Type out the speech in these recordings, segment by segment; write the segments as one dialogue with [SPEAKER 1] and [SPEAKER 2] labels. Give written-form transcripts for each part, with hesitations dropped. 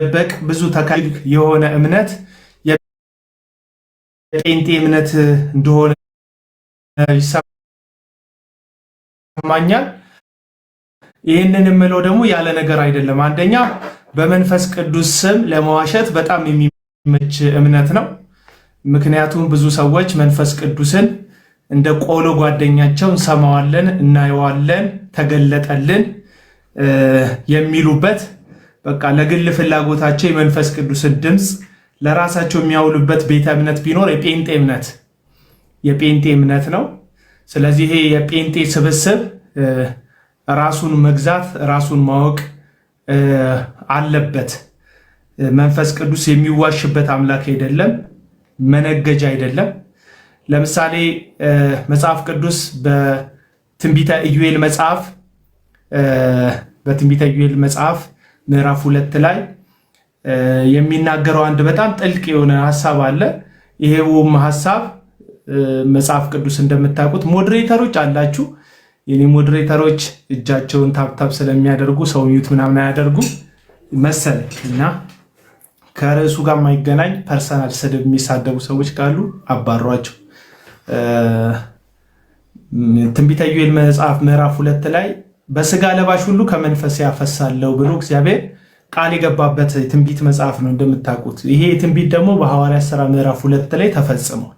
[SPEAKER 1] በቅ ብዙ ተካይ የሆነ እምነት የጴንጤ እምነት እንደሆነ ይሰማኛል። ይህንን የምለው ደግሞ ያለ ነገር አይደለም። አንደኛ በመንፈስ ቅዱስ ስም ለመዋሸት በጣም የሚመች እምነት ነው። ምክንያቱም ብዙ ሰዎች መንፈስ ቅዱስን እንደ ቆሎ ጓደኛቸው እንሰማዋለን፣ እናየዋለን፣ ተገለጠልን የሚሉበት በቃ ለግል ፍላጎታቸው የመንፈስ ቅዱስን ድምፅ ለራሳቸው የሚያውሉበት ቤተ እምነት ቢኖር የጴንጤ እምነት ነው። ስለዚህ ይሄ የጴንጤ ስብስብ ራሱን መግዛት ራሱን ማወቅ አለበት። መንፈስ ቅዱስ የሚዋሽበት አምላክ አይደለም፣ መነገጃ አይደለም። ለምሳሌ መጽሐፍ ቅዱስ በትንቢተ ኢዩኤል መጽሐፍ ምዕራፍ 2 ላይ የሚናገረው አንድ በጣም ጥልቅ የሆነ ሐሳብ አለ። ይሄውም ሐሳብ መጽሐፍ ቅዱስ እንደምታውቁት ሞዴሬተሮች አላችሁ። የኔ ሞዴሬተሮች እጃቸውን ታብታብ ስለሚያደርጉ ሰው ሚዩት ምናምን አያደርጉ መሰለኝ እና ከርዕሱ ጋር የማይገናኝ ፐርሰናል ስድብ የሚሳደቡ ሰዎች ካሉ አባሯቸው። ትንቢተ ኢዩኤል መጽሐፍ ምዕራፍ 2 ላይ በስጋ ለባሽ ሁሉ ከመንፈስ ያፈሳለሁ ብሎ እግዚአብሔር ቃል የገባበት ትንቢት መጽሐፍ ነው እንደምታውቁት። ይሄ ትንቢት ደግሞ በሐዋርያት ሥራ ምዕራፍ 2 ላይ ተፈጽሟል።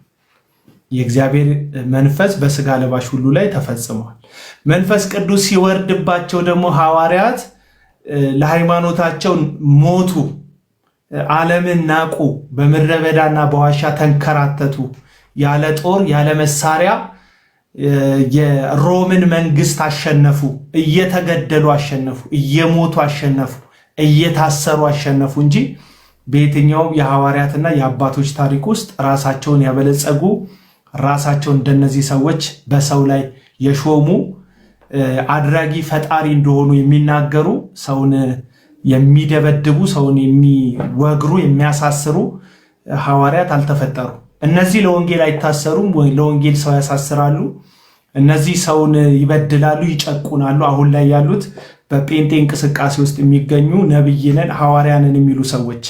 [SPEAKER 1] የእግዚአብሔር መንፈስ በስጋ ለባሽ ሁሉ ላይ ተፈጽሟል። መንፈስ ቅዱስ ሲወርድባቸው ደግሞ ሐዋርያት ለሃይማኖታቸው ሞቱ፣ ዓለምን ናቁ፣ በምድረ በዳና በዋሻ ተንከራተቱ፣ ያለ ጦር ያለ መሳሪያ የሮምን መንግስት አሸነፉ፣ እየተገደሉ አሸነፉ፣ እየሞቱ አሸነፉ፣ እየታሰሩ አሸነፉ እንጂ በየትኛውም የሐዋርያትና የአባቶች ታሪክ ውስጥ ራሳቸውን ያበለጸጉ ራሳቸው እንደነዚህ ሰዎች በሰው ላይ የሾሙ አድራጊ ፈጣሪ እንደሆኑ የሚናገሩ ሰውን የሚደበድቡ ሰውን የሚወግሩ የሚያሳስሩ ሐዋርያት አልተፈጠሩ። እነዚህ ለወንጌል አይታሰሩም፣ ለወንጌል ሰው ያሳስራሉ። እነዚህ ሰውን ይበድላሉ፣ ይጨቁናሉ። አሁን ላይ ያሉት በጴንጤ እንቅስቃሴ ውስጥ የሚገኙ ነብይነን ሐዋርያንን የሚሉ ሰዎች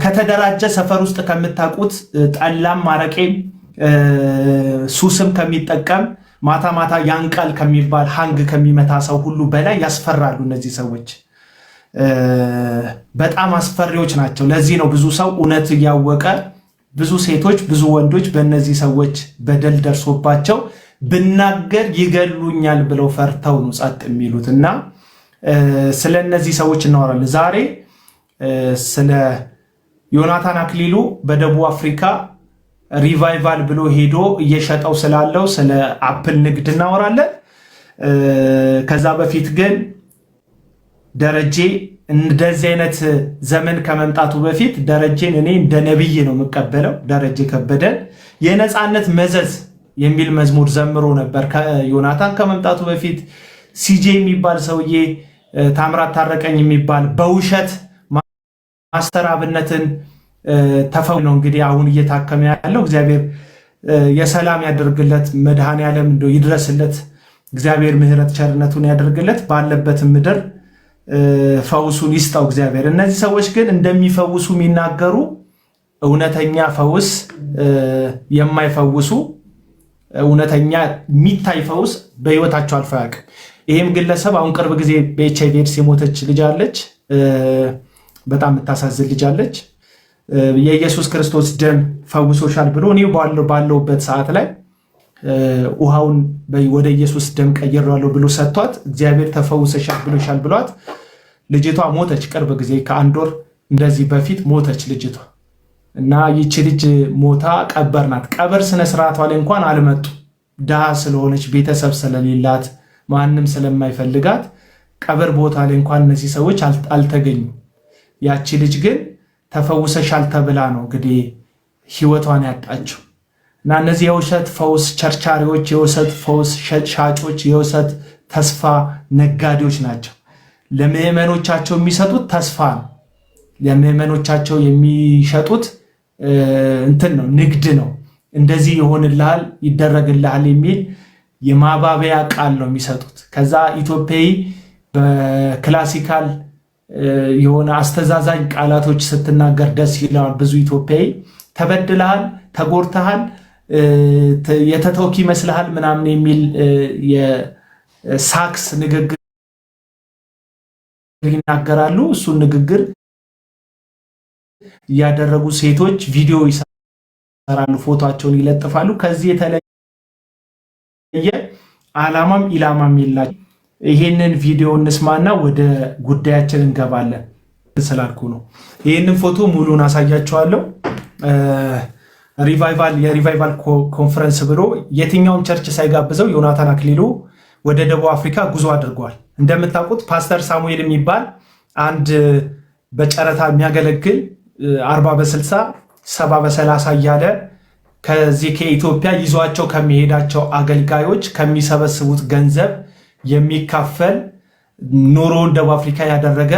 [SPEAKER 1] ከተደራጀ ሰፈር ውስጥ ከምታውቁት ጠላም ማረቄም ሱስም ከሚጠቀም ማታ ማታ ያንቃል ከሚባል ሃንግ ከሚመታ ሰው ሁሉ በላይ ያስፈራሉ። እነዚህ ሰዎች በጣም አስፈሪዎች ናቸው። ለዚህ ነው ብዙ ሰው እውነት እያወቀ ብዙ ሴቶች ብዙ ወንዶች በእነዚህ ሰዎች በደል ደርሶባቸው ብናገር ይገሉኛል ብለው ፈርተው ነው ጸጥ የሚሉት። እና ስለ እነዚህ ሰዎች እናወራለን ዛሬ። ስለ ዮናታን አክሊሉ በደቡብ አፍሪካ ሪቫይቫል ብሎ ሄዶ እየሸጠው ስላለው ስለ አፕል ንግድ እናወራለን። ከዛ በፊት ግን ደረጀ እንደዚህ አይነት ዘመን ከመምጣቱ በፊት ደረጀን እኔ እንደ ነብይ ነው የምቀበለው። ደረጀ ከበደን የነፃነት መዘዝ የሚል መዝሙር ዘምሮ ነበር ከዮናታን ከመምጣቱ በፊት። ሲጄ የሚባል ሰውዬ ታምራት ታረቀኝ የሚባል በውሸት ማስተራብነትን ተፈው ነው እንግዲህ አሁን እየታከመ ያለው። እግዚአብሔር የሰላም ያደርግለት፣ መድኃኔዓለም እንደው ይድረስለት፣ እግዚአብሔር ምሕረት ቸርነቱን ያደርግለት፣ ባለበት ምድር ፈውሱን ይስጣው እግዚአብሔር። እነዚህ ሰዎች ግን እንደሚፈውሱ የሚናገሩ እውነተኛ ፈውስ የማይፈውሱ እውነተኛ የሚታይ ፈውስ በህይወታቸው አልፎ አያውቅም። ይህም ግለሰብ አሁን ቅርብ ጊዜ በኤችአይቪ ኤድስ የሞተች ልጅ አለች። በጣም የምታሳዝን ልጅ አለች። የኢየሱስ ክርስቶስ ደም ፈውሶሻል ብሎ እኔ ባለውበት ሰዓት ላይ ውሃውን ወደ ኢየሱስ ደም ቀይሬዋለሁ ብሎ ሰጥቷት እግዚአብሔር ተፈውሰሻል ብሎሻል ብሏት ልጅቷ ሞተች። ቅርብ ጊዜ ከአንድ ወር እንደዚህ በፊት ሞተች ልጅቷ። እና ይቺ ልጅ ሞታ ቀበርናት። ቀብር ስነስርዓቷ ላይ እንኳን አልመጡ። ድሃ ስለሆነች ቤተሰብ ስለሌላት ማንም ስለማይፈልጋት ቀብር ቦታ ላይ እንኳን እነዚህ ሰዎች አልተገኙም። ያቺ ልጅ ግን ተፈውሰሻል ተብላ ነው እንግዲህ ህይወቷን ያጣችው። እና እነዚህ የውሸት ፈውስ ቸርቻሪዎች፣ የውሸት ፈውስ ሻጮች፣ የውሸት ተስፋ ነጋዴዎች ናቸው። ለምዕመኖቻቸው የሚሰጡት ተስፋ ነው። ለምዕመኖቻቸው የሚሸጡት እንትን ነው፣ ንግድ ነው። እንደዚህ ይሆንልሃል፣ ይደረግልሃል የሚል የማባበያ ቃል ነው የሚሰጡት። ከዛ ኢትዮጵያዊ በክላሲካል የሆነ አስተዛዛኝ ቃላቶች ስትናገር ደስ ይላል። ብዙ ኢትዮጵያዊ ተበድለሃል፣ ተጎድተሃል፣ የተተውክ ይመስልሃል ምናምን የሚል የሳክስ ንግግር ይናገራሉ። እሱን ንግግር ያደረጉ ሴቶች ቪዲዮ ይሰራሉ፣ ፎቶቸውን ይለጥፋሉ። ከዚህ የተለየ ዓላማም ኢላማም የላቸው። ይሄንን ቪዲዮ እንስማና ወደ ጉዳያችን እንገባለን ስላልኩ ነው። ይሄንን ፎቶ ሙሉን አሳያቸዋለሁ። የሪቫይቫል ኮንፈረንስ ብሎ የትኛውም ቸርች ሳይጋብዘው ዮናታን አክሊሉ ወደ ደቡብ አፍሪካ ጉዞ አድርጓል። እንደምታውቁት ፓስተር ሳሙኤል የሚባል አንድ በጨረታ የሚያገለግል 40 በ60 70 በ30 እያለ ከዚህ ከኢትዮጵያ ይዟቸው ከሚሄዳቸው አገልጋዮች ከሚሰበስቡት ገንዘብ የሚካፈል ኑሮውን ደቡብ አፍሪካ ያደረገ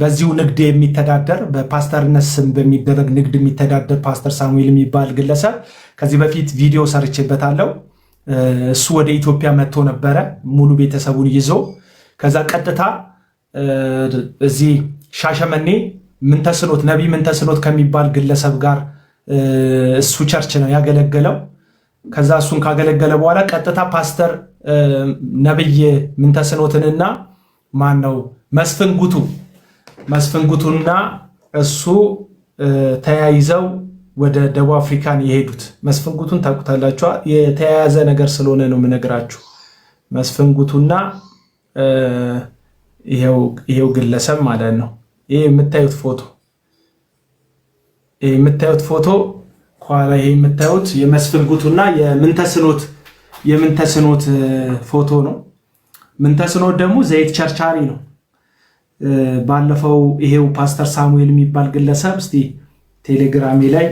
[SPEAKER 1] በዚሁ ንግድ የሚተዳደር በፓስተርነት ስም በሚደረግ ንግድ የሚተዳደር ፓስተር ሳሙኤል የሚባል ግለሰብ ከዚህ በፊት ቪዲዮ ሰርቼበታለሁ። እሱ ወደ ኢትዮጵያ መጥቶ ነበረ ሙሉ ቤተሰቡን ይዞ። ከዛ ቀጥታ እዚህ ሻሸመኔ ምንተስኖት ነቢይ ምንተስኖት ከሚባል ግለሰብ ጋር እሱ ቸርች ነው ያገለገለው። ከዛ እሱን ካገለገለ በኋላ ቀጥታ ፓስተር ነቢይ ምንተስኖትንና ማን ነው መስፍን ጉቱና እሱ ተያይዘው ወደ ደቡብ አፍሪካን የሄዱት። መስፍን ጉቱን ታውቁታላችሁ። የተያያዘ ነገር ስለሆነ ነው የምነግራችሁ። መስፍን ጉቱና ይሄው ግለሰብ ማለት ነው። ይሄ የምታዩት ፎቶ ኋላ ይሄ የምታዩት የመስፍን ጉቱና የምንተስኖት ፎቶ ነው። ምንተስኖት ደግሞ ዘይት ቸርቻሪ ነው። ባለፈው ይሄው ፓስተር ሳሙኤል የሚባል ግለሰብ እስቲ ቴሌግራሜ ላይ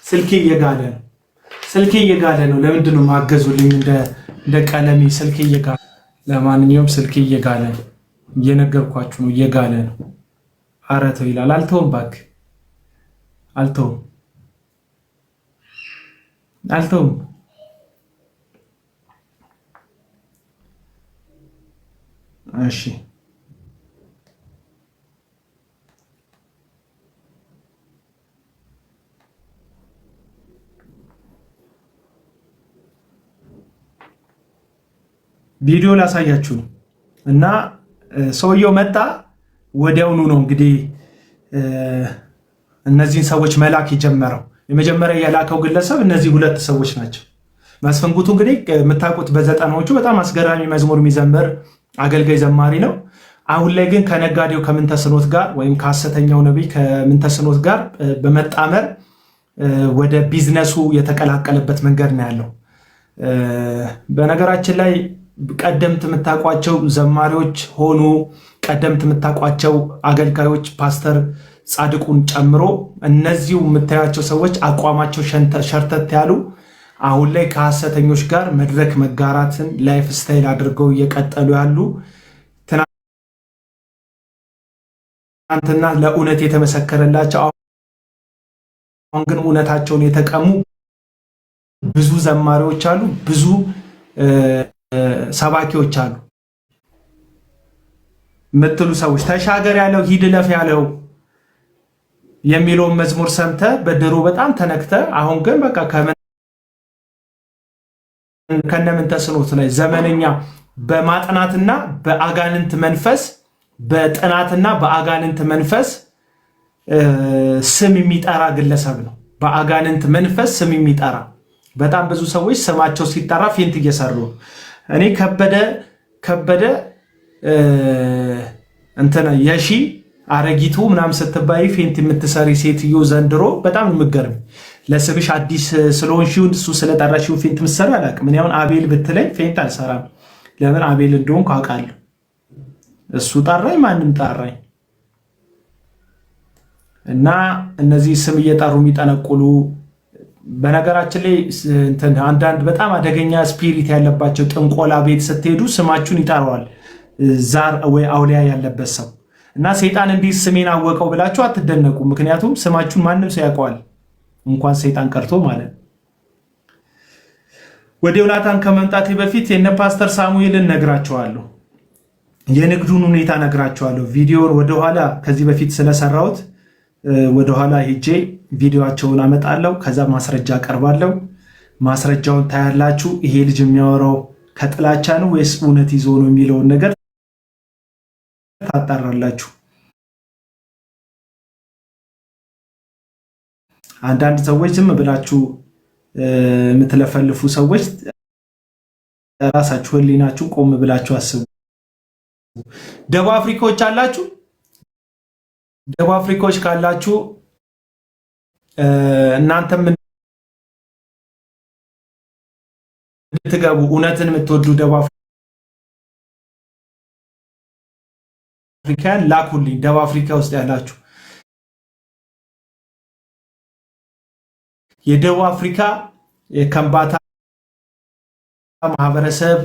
[SPEAKER 1] ስልኬ እየጋለ ነው። ለምንድን ነው ማገዙልኝ? እንደ ቀለሜ ስልኬ እየጋለ። ለማንኛውም ስልኬ እየጋለ ነው፣ እየነገርኳችሁ ነው። እየጋለ ነው። ኧረ ተው ይላል። አልተውም፣ እባክህ አልተውም። እሺ ቪዲዮ ላሳያችሁ ነው። እና ሰውየው መጣ ወዲያውኑ ነው እንግዲህ እነዚህን ሰዎች መላክ የጀመረው። የመጀመሪያ የላከው ግለሰብ እነዚህ ሁለት ሰዎች ናቸው። መስፍን ጉቱ እንግዲህ የምታውቁት በ90ዎቹ በጣም አስገራሚ መዝሙር የሚዘምር አገልጋይ ዘማሪ ነው። አሁን ላይ ግን ከነጋዴው ከምንተስኖት ጋር ወይም ከሐሰተኛው ነቢይ ከምንተስኖት ጋር በመጣመር ወደ ቢዝነሱ የተቀላቀለበት መንገድ ነው ያለው። በነገራችን ላይ ቀደምት የምታውቋቸው ዘማሪዎች ሆኑ ቀደምት የምታውቋቸው አገልጋዮች ፓስተር ጻድቁን ጨምሮ እነዚሁ የምታያቸው ሰዎች አቋማቸው ሸርተት ያሉ አሁን ላይ ከሐሰተኞች ጋር መድረክ መጋራትን ላይፍ ስታይል አድርገው እየቀጠሉ ያሉ ትናንትና ለእውነት የተመሰከረላቸው አሁን ግን እውነታቸውን የተቀሙ ብዙ ዘማሪዎች አሉ፣ ብዙ ሰባኪዎች አሉ የምትሉ ሰዎች ተሻገር ያለው ሂድ ለፍ ያለው የሚለውን መዝሙር ሰምተ በድሮ በጣም ተነክተ አሁን ግን በቃ ከነምንተስኖት ላይ ዘመነኛ በማጥናትና በአጋንንት መንፈስ በጥናትና በአጋንንት መንፈስ ስም የሚጠራ ግለሰብ ነው። በአጋንንት መንፈስ ስም የሚጠራ በጣም ብዙ ሰዎች ስማቸው ሲጠራ ፌንት እየሰሩ ነው። እኔ ከበደ እንትና የሺ አረጊቱ ምናምን ስትባይ ፌንት የምትሰሪ ሴትዮ ዘንድሮ በጣም የምገርም ለስብሽ አዲስ ስለሆንሽው እሱ ስለጠራሽው ፌንት ምትሰራ አላውቅም። እኔ አሁን አቤል ብትለኝ ፌንት አልሰራም። ለምን አቤል እንደሆንኩ አውቃለሁ። እሱ ጠራኝ፣ ማንም ጠራኝ። እና እነዚህ ስም እየጠሩ የሚጠነቁሉ በነገራችን ላይ አንዳንድ በጣም አደገኛ ስፒሪት ያለባቸው ጥንቆላ ቤት ስትሄዱ ስማችሁን ይጠራዋል ዛር ወይ አውሊያ ያለበት ሰው እና ሰይጣን እንዴት ስሜን አወቀው ብላችሁ አትደነቁ። ምክንያቱም ስማችሁን ማንም ሰው ያውቀዋል፣ እንኳን ሰይጣን ቀርቶ ማለት። ወደ ዮናታን ከመምጣቴ በፊት የነ ፓስተር ሳሙኤልን ነግራቸዋለሁ። የንግዱን ሁኔታ ነግራቸዋለሁ። ቪዲዮን ወደኋላ ከዚህ በፊት ስለሰራሁት ወደኋላ ሄጄ ቪዲዮአቸውን አመጣለሁ። ከዛ ማስረጃ አቀርባለሁ። ማስረጃውን ታያላችሁ። ይሄ ልጅ የሚያወራው ከጥላቻ ነው ወይስ እውነት ይዞ ነው የሚለውን ነገር ታጣራላችሁ። አንዳንድ ሰዎች ዝም ብላችሁ የምትለፈልፉ ሰዎች ራሳችሁ ህሊናችሁ ቆም ብላችሁ አስቡ። ደቡብ አፍሪካዎች አላችሁ። ደቡብ አፍሪካዎች ካላችሁ እናንተም እንድትገቡ እውነትን የምትወዱ ደቡብ አፍሪካን ላኩልኝ። ደቡብ አፍሪካ ውስጥ ያላችሁ የደቡብ አፍሪካ የከምባታ ማህበረሰብ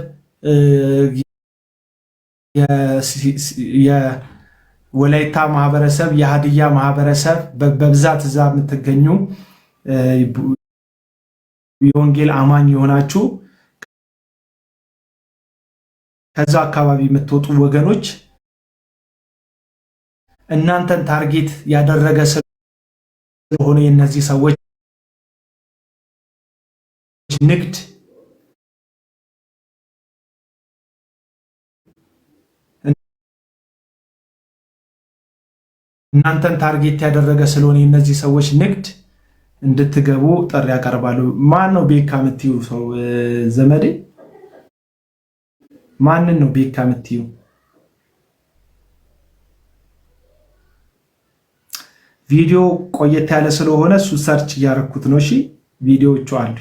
[SPEAKER 1] የወላይታ ማህበረሰብ የሀዲያ ማህበረሰብ በብዛት እዛ የምትገኙ የወንጌል አማኝ የሆናችሁ ከዛ አካባቢ የምትወጡ ወገኖች እናንተን ታርጌት ያደረገ ስለሆነ የነዚህ ሰዎች ንግድ እናንተን ታርጌት ያደረገ ስለሆነ የነዚህ ሰዎች ንግድ እንድትገቡ ጥሪ ያቀርባሉ። ማን ነው ቤካ የምትዩ ሰው ዘመዴ? ማንን ነው ቤካ የምትዩ? ቪዲዮ ቆየት ያለ ስለሆነ እሱ ሰርች እያረኩት ነው። እሺ ቪዲዮዎቹ አሉ።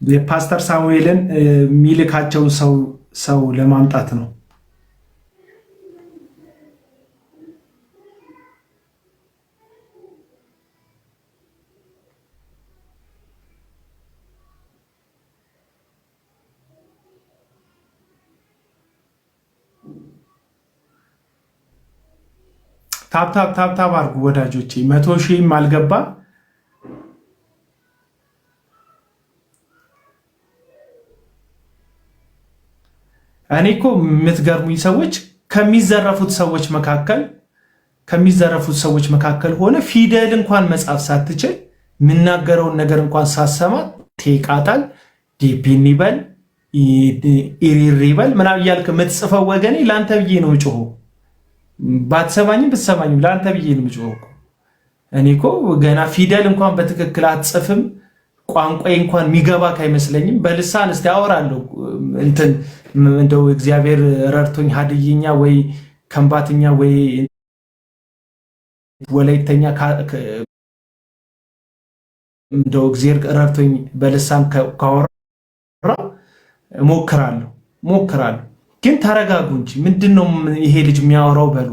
[SPEAKER 1] የፓስተር ሳሙኤልን የሚልካቸው ሰው ለማምጣት ነው። ታፕ አድርጉ ወዳጆቼ። 100 ሺህም አልገባ። እኔ እኮ የምትገርሙኝ ሰዎች ከሚዘረፉት ሰዎች መካከል ሆነ ፊደል እንኳን መጻፍ ሳትችል የምናገረውን ነገር እንኳን ሳሰማ ቴቃጣል ዲፒን ይበል ኢሪሪ ይበል ምናምን እያልክ የምትጽፈው ወገኔ ለአንተ ብዬ ነው ጮሆ። ባትሰማኝም ብትሰማኝም ለአንተ ብዬ ነው ጮሆ። እኔ እኮ ገና ፊደል እንኳን በትክክል አትጽፍም። ቋንቋዬ እንኳን የሚገባ አይመስለኝም። በልሳን እስቲ አወራለሁ እንደው እግዚአብሔር ረድቶኝ ሀድይኛ ወይ ከምባትኛ ወይ ወላይተኛ እንደው እግዚአብሔር ረድቶኝ በልሳን ካወራ ሞክራለሁ። ግን ተረጋጉ እንጂ ምንድነው ይሄ ልጅ የሚያወራው? በሉ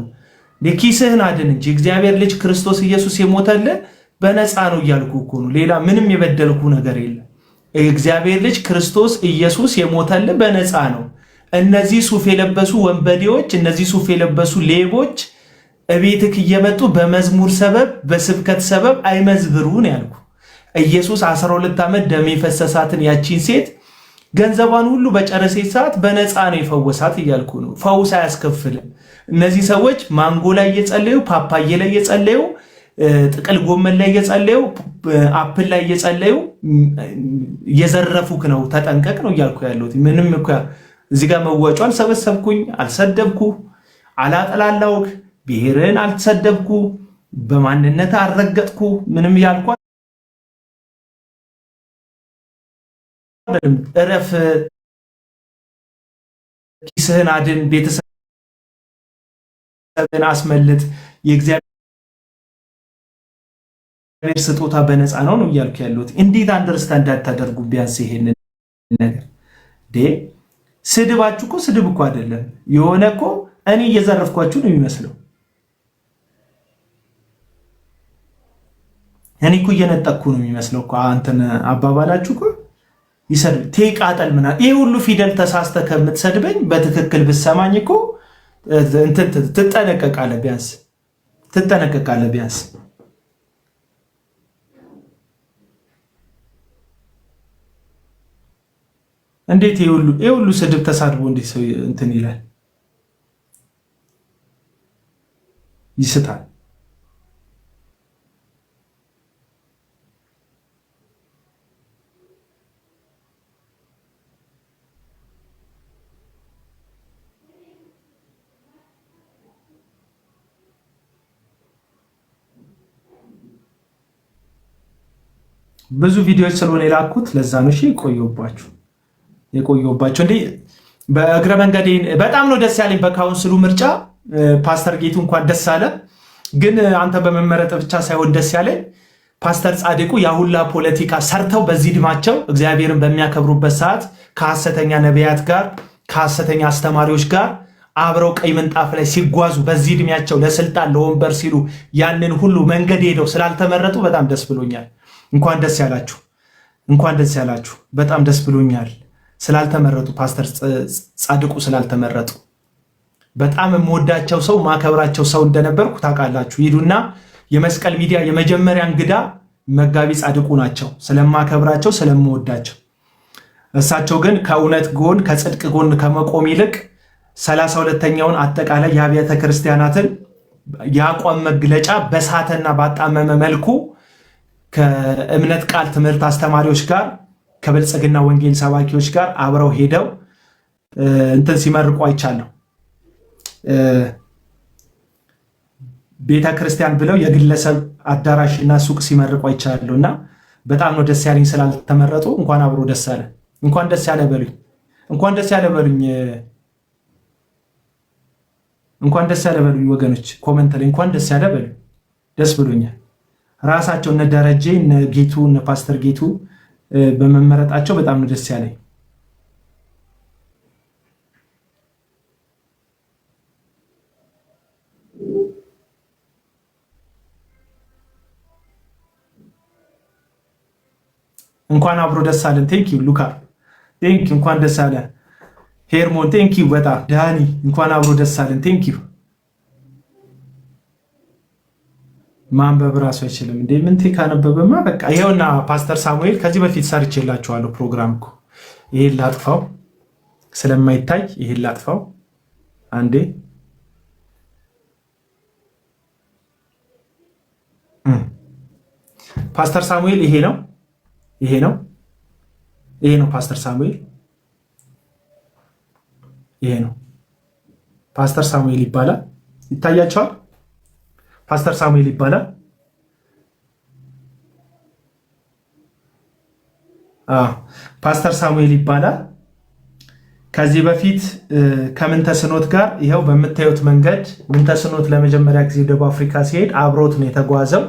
[SPEAKER 1] ለኪስህን አድን እንጂ እግዚአብሔር ልጅ ክርስቶስ ኢየሱስ የሞተልህ በነፃ ነው እያልኩ እኮ ነው። ሌላ ምንም የበደልኩ ነገር የለም። እግዚአብሔር ልጅ ክርስቶስ ኢየሱስ የሞተልህ በነፃ ነው። እነዚህ ሱፍ የለበሱ ወንበዴዎች፣ እነዚህ ሱፍ የለበሱ ሌቦች እቤትክ እየመጡ በመዝሙር ሰበብ በስብከት ሰበብ አይመዝብሩን ያልኩ። ኢየሱስ 12 ዓመት ደም የፈሰሳትን ያቺን ሴት ገንዘቧን ሁሉ በጨረሰች ሰዓት በነፃ ነው የፈወሳት እያልኩ ነው። ፈውስ አያስከፍልም። እነዚህ ሰዎች ማንጎ ላይ እየጸለዩ ፓፓዬ ላይ እየጸለዩ ጥቅል ጎመን ላይ እየጸለዩ አፕል ላይ እየጸለዩ እየዘረፉክ ነው። ተጠንቀቅ ነው እያልኩ ያለሁት። ምንም እኮ እዚህ ጋር መወጮ አልሰበሰብኩኝ፣ አልሰደብኩ፣ አላጠላላውክ፣ ብሔርን አልተሰደብኩ፣ በማንነት አልረገጥኩ፣ ምንም ያልኩ እረፍ፣ ኪስህን አድን፣ ቤተሰብን አስመልጥ፣ የእግዚአብሔር ስጦታ በነፃ ነው እያልኩ ያለሁት። እንዴት አንደርስታንድ እንዳታደርጉ ቢያንስ ይሄንን ነገር ስድባችሁ እኮ ስድብ እኮ አይደለም። የሆነ እኮ እኔ እየዘረፍኳችሁ ነው የሚመስለው። እኔ እኮ እየነጠቅኩ ነው የሚመስለው እኮ አንተን አባባላችሁ እኮ ይሰድብ ቴቃጠል ምናምን ይሄ ሁሉ ፊደል ተሳስተ ከምትሰድበኝ በትክክል ብሰማኝ እኮ እንትን ትጠነቀቃለህ። ቢያንስ ትጠነቀቃለህ ቢያንስ። እንዴት ይሄ ሁሉ ስድብ ተሳድቦ እንዴት ሰው እንትን ይላል ይስታል? ብዙ ቪዲዮዎች ስለሆነ የላኩት ለዛ ነው። እሺ የቆየባቸው እንዴ በእግረ መንገዴ በጣም ነው ደስ ያለኝ በካውንስሉ ምርጫ። ፓስተር ጌቱ እንኳን ደስ አለ። ግን አንተ በመመረጥ ብቻ ሳይሆን ደስ ያለኝ ፓስተር ጻድቁ ያሁላ ፖለቲካ ሰርተው በዚህ ድማቸው እግዚአብሔርን በሚያከብሩበት ሰዓት ከሐሰተኛ ነቢያት ጋር ከሐሰተኛ አስተማሪዎች ጋር አብረው ቀይ ምንጣፍ ላይ ሲጓዙ በዚህ እድሜያቸው ለስልጣን ለወንበር ሲሉ ያንን ሁሉ መንገድ ሄደው ስላልተመረጡ በጣም ደስ ብሎኛል። እንኳን ደስ ያላችሁ፣ እንኳን ደስ ያላችሁ። በጣም ደስ ብሎኛል ስላልተመረጡ፣ ፓስተር ጻድቁ ስላልተመረጡ። በጣም የምወዳቸው ሰው ማከብራቸው ሰው እንደነበርኩ ታውቃላችሁ። ሂዱና የመስቀል ሚዲያ የመጀመሪያ እንግዳ መጋቢ ጻድቁ ናቸው። ስለማከብራቸው ስለምወዳቸው። እሳቸው ግን ከእውነት ጎን ከጽድቅ ጎን ከመቆም ይልቅ 32ኛውን አጠቃላይ የአብያተ ክርስቲያናትን የአቋም መግለጫ በሳተና ባጣመመ መልኩ ከእምነት ቃል ትምህርት አስተማሪዎች ጋር ከብልጽግና ወንጌል ሰባኪዎች ጋር አብረው ሄደው እንትን ሲመርቁ አይቻለሁ። ቤተ ክርስቲያን ብለው የግለሰብ አዳራሽ እና ሱቅ ሲመርቁ አይቻለሁ እና በጣም ነው ደስ ያለኝ ስላልተመረጡ። እንኳን አብሮ ደስ አለ። እንኳን ደስ ያለ በሉኝ። እንኳን ደስ ያለ በሉኝ። እንኳን ደስ ያለ በሉኝ ወገኖች። ኮመንት ላይ እንኳን ደስ ያለ በሉኝ። ደስ ብሎኛል። ራሳቸው እነ ደረጀ እነ ጌቱ እነ ፓስተር ጌቱ በመመረጣቸው በጣም ነው ደስ ያለኝ። እንኳን አብሮ ደስ አለን። ቴንኪው ሉካ ቴንኪው። እንኳን ደስ አለ ሄርሞን ቴንኪው። በጣም ዳኒ እንኳን አብሮ ደስ አለን። ቴንኪው። ማንበብ ራሱ አይችልም እንዴ? ምን ካነበበማ በቃ ይሄውና። ፓስተር ሳሙኤል ከዚህ በፊት ሰርቼላችኋለሁ ፕሮግራም እኮ። ይሄን ላጥፋው ስለማይታይ፣ ይሄን ላጥፋው አንዴ። ፓስተር ሳሙኤል ይሄ ነው፣ ይሄ ነው፣ ይሄ ነው ፓስተር ሳሙኤል፣ ይሄ ነው ፓስተር ሳሙኤል ይባላል። ይታያቸዋል። ፓስተር ሳሙኤል ይባላል። ፓስተር ሳሙኤል ይባላል። ከዚህ በፊት ከምንተስኖት ጋር ይኸው በምታዩት መንገድ ምንተስኖት ለመጀመሪያ ጊዜ ደቡብ አፍሪካ ሲሄድ አብሮት ነው የተጓዘው።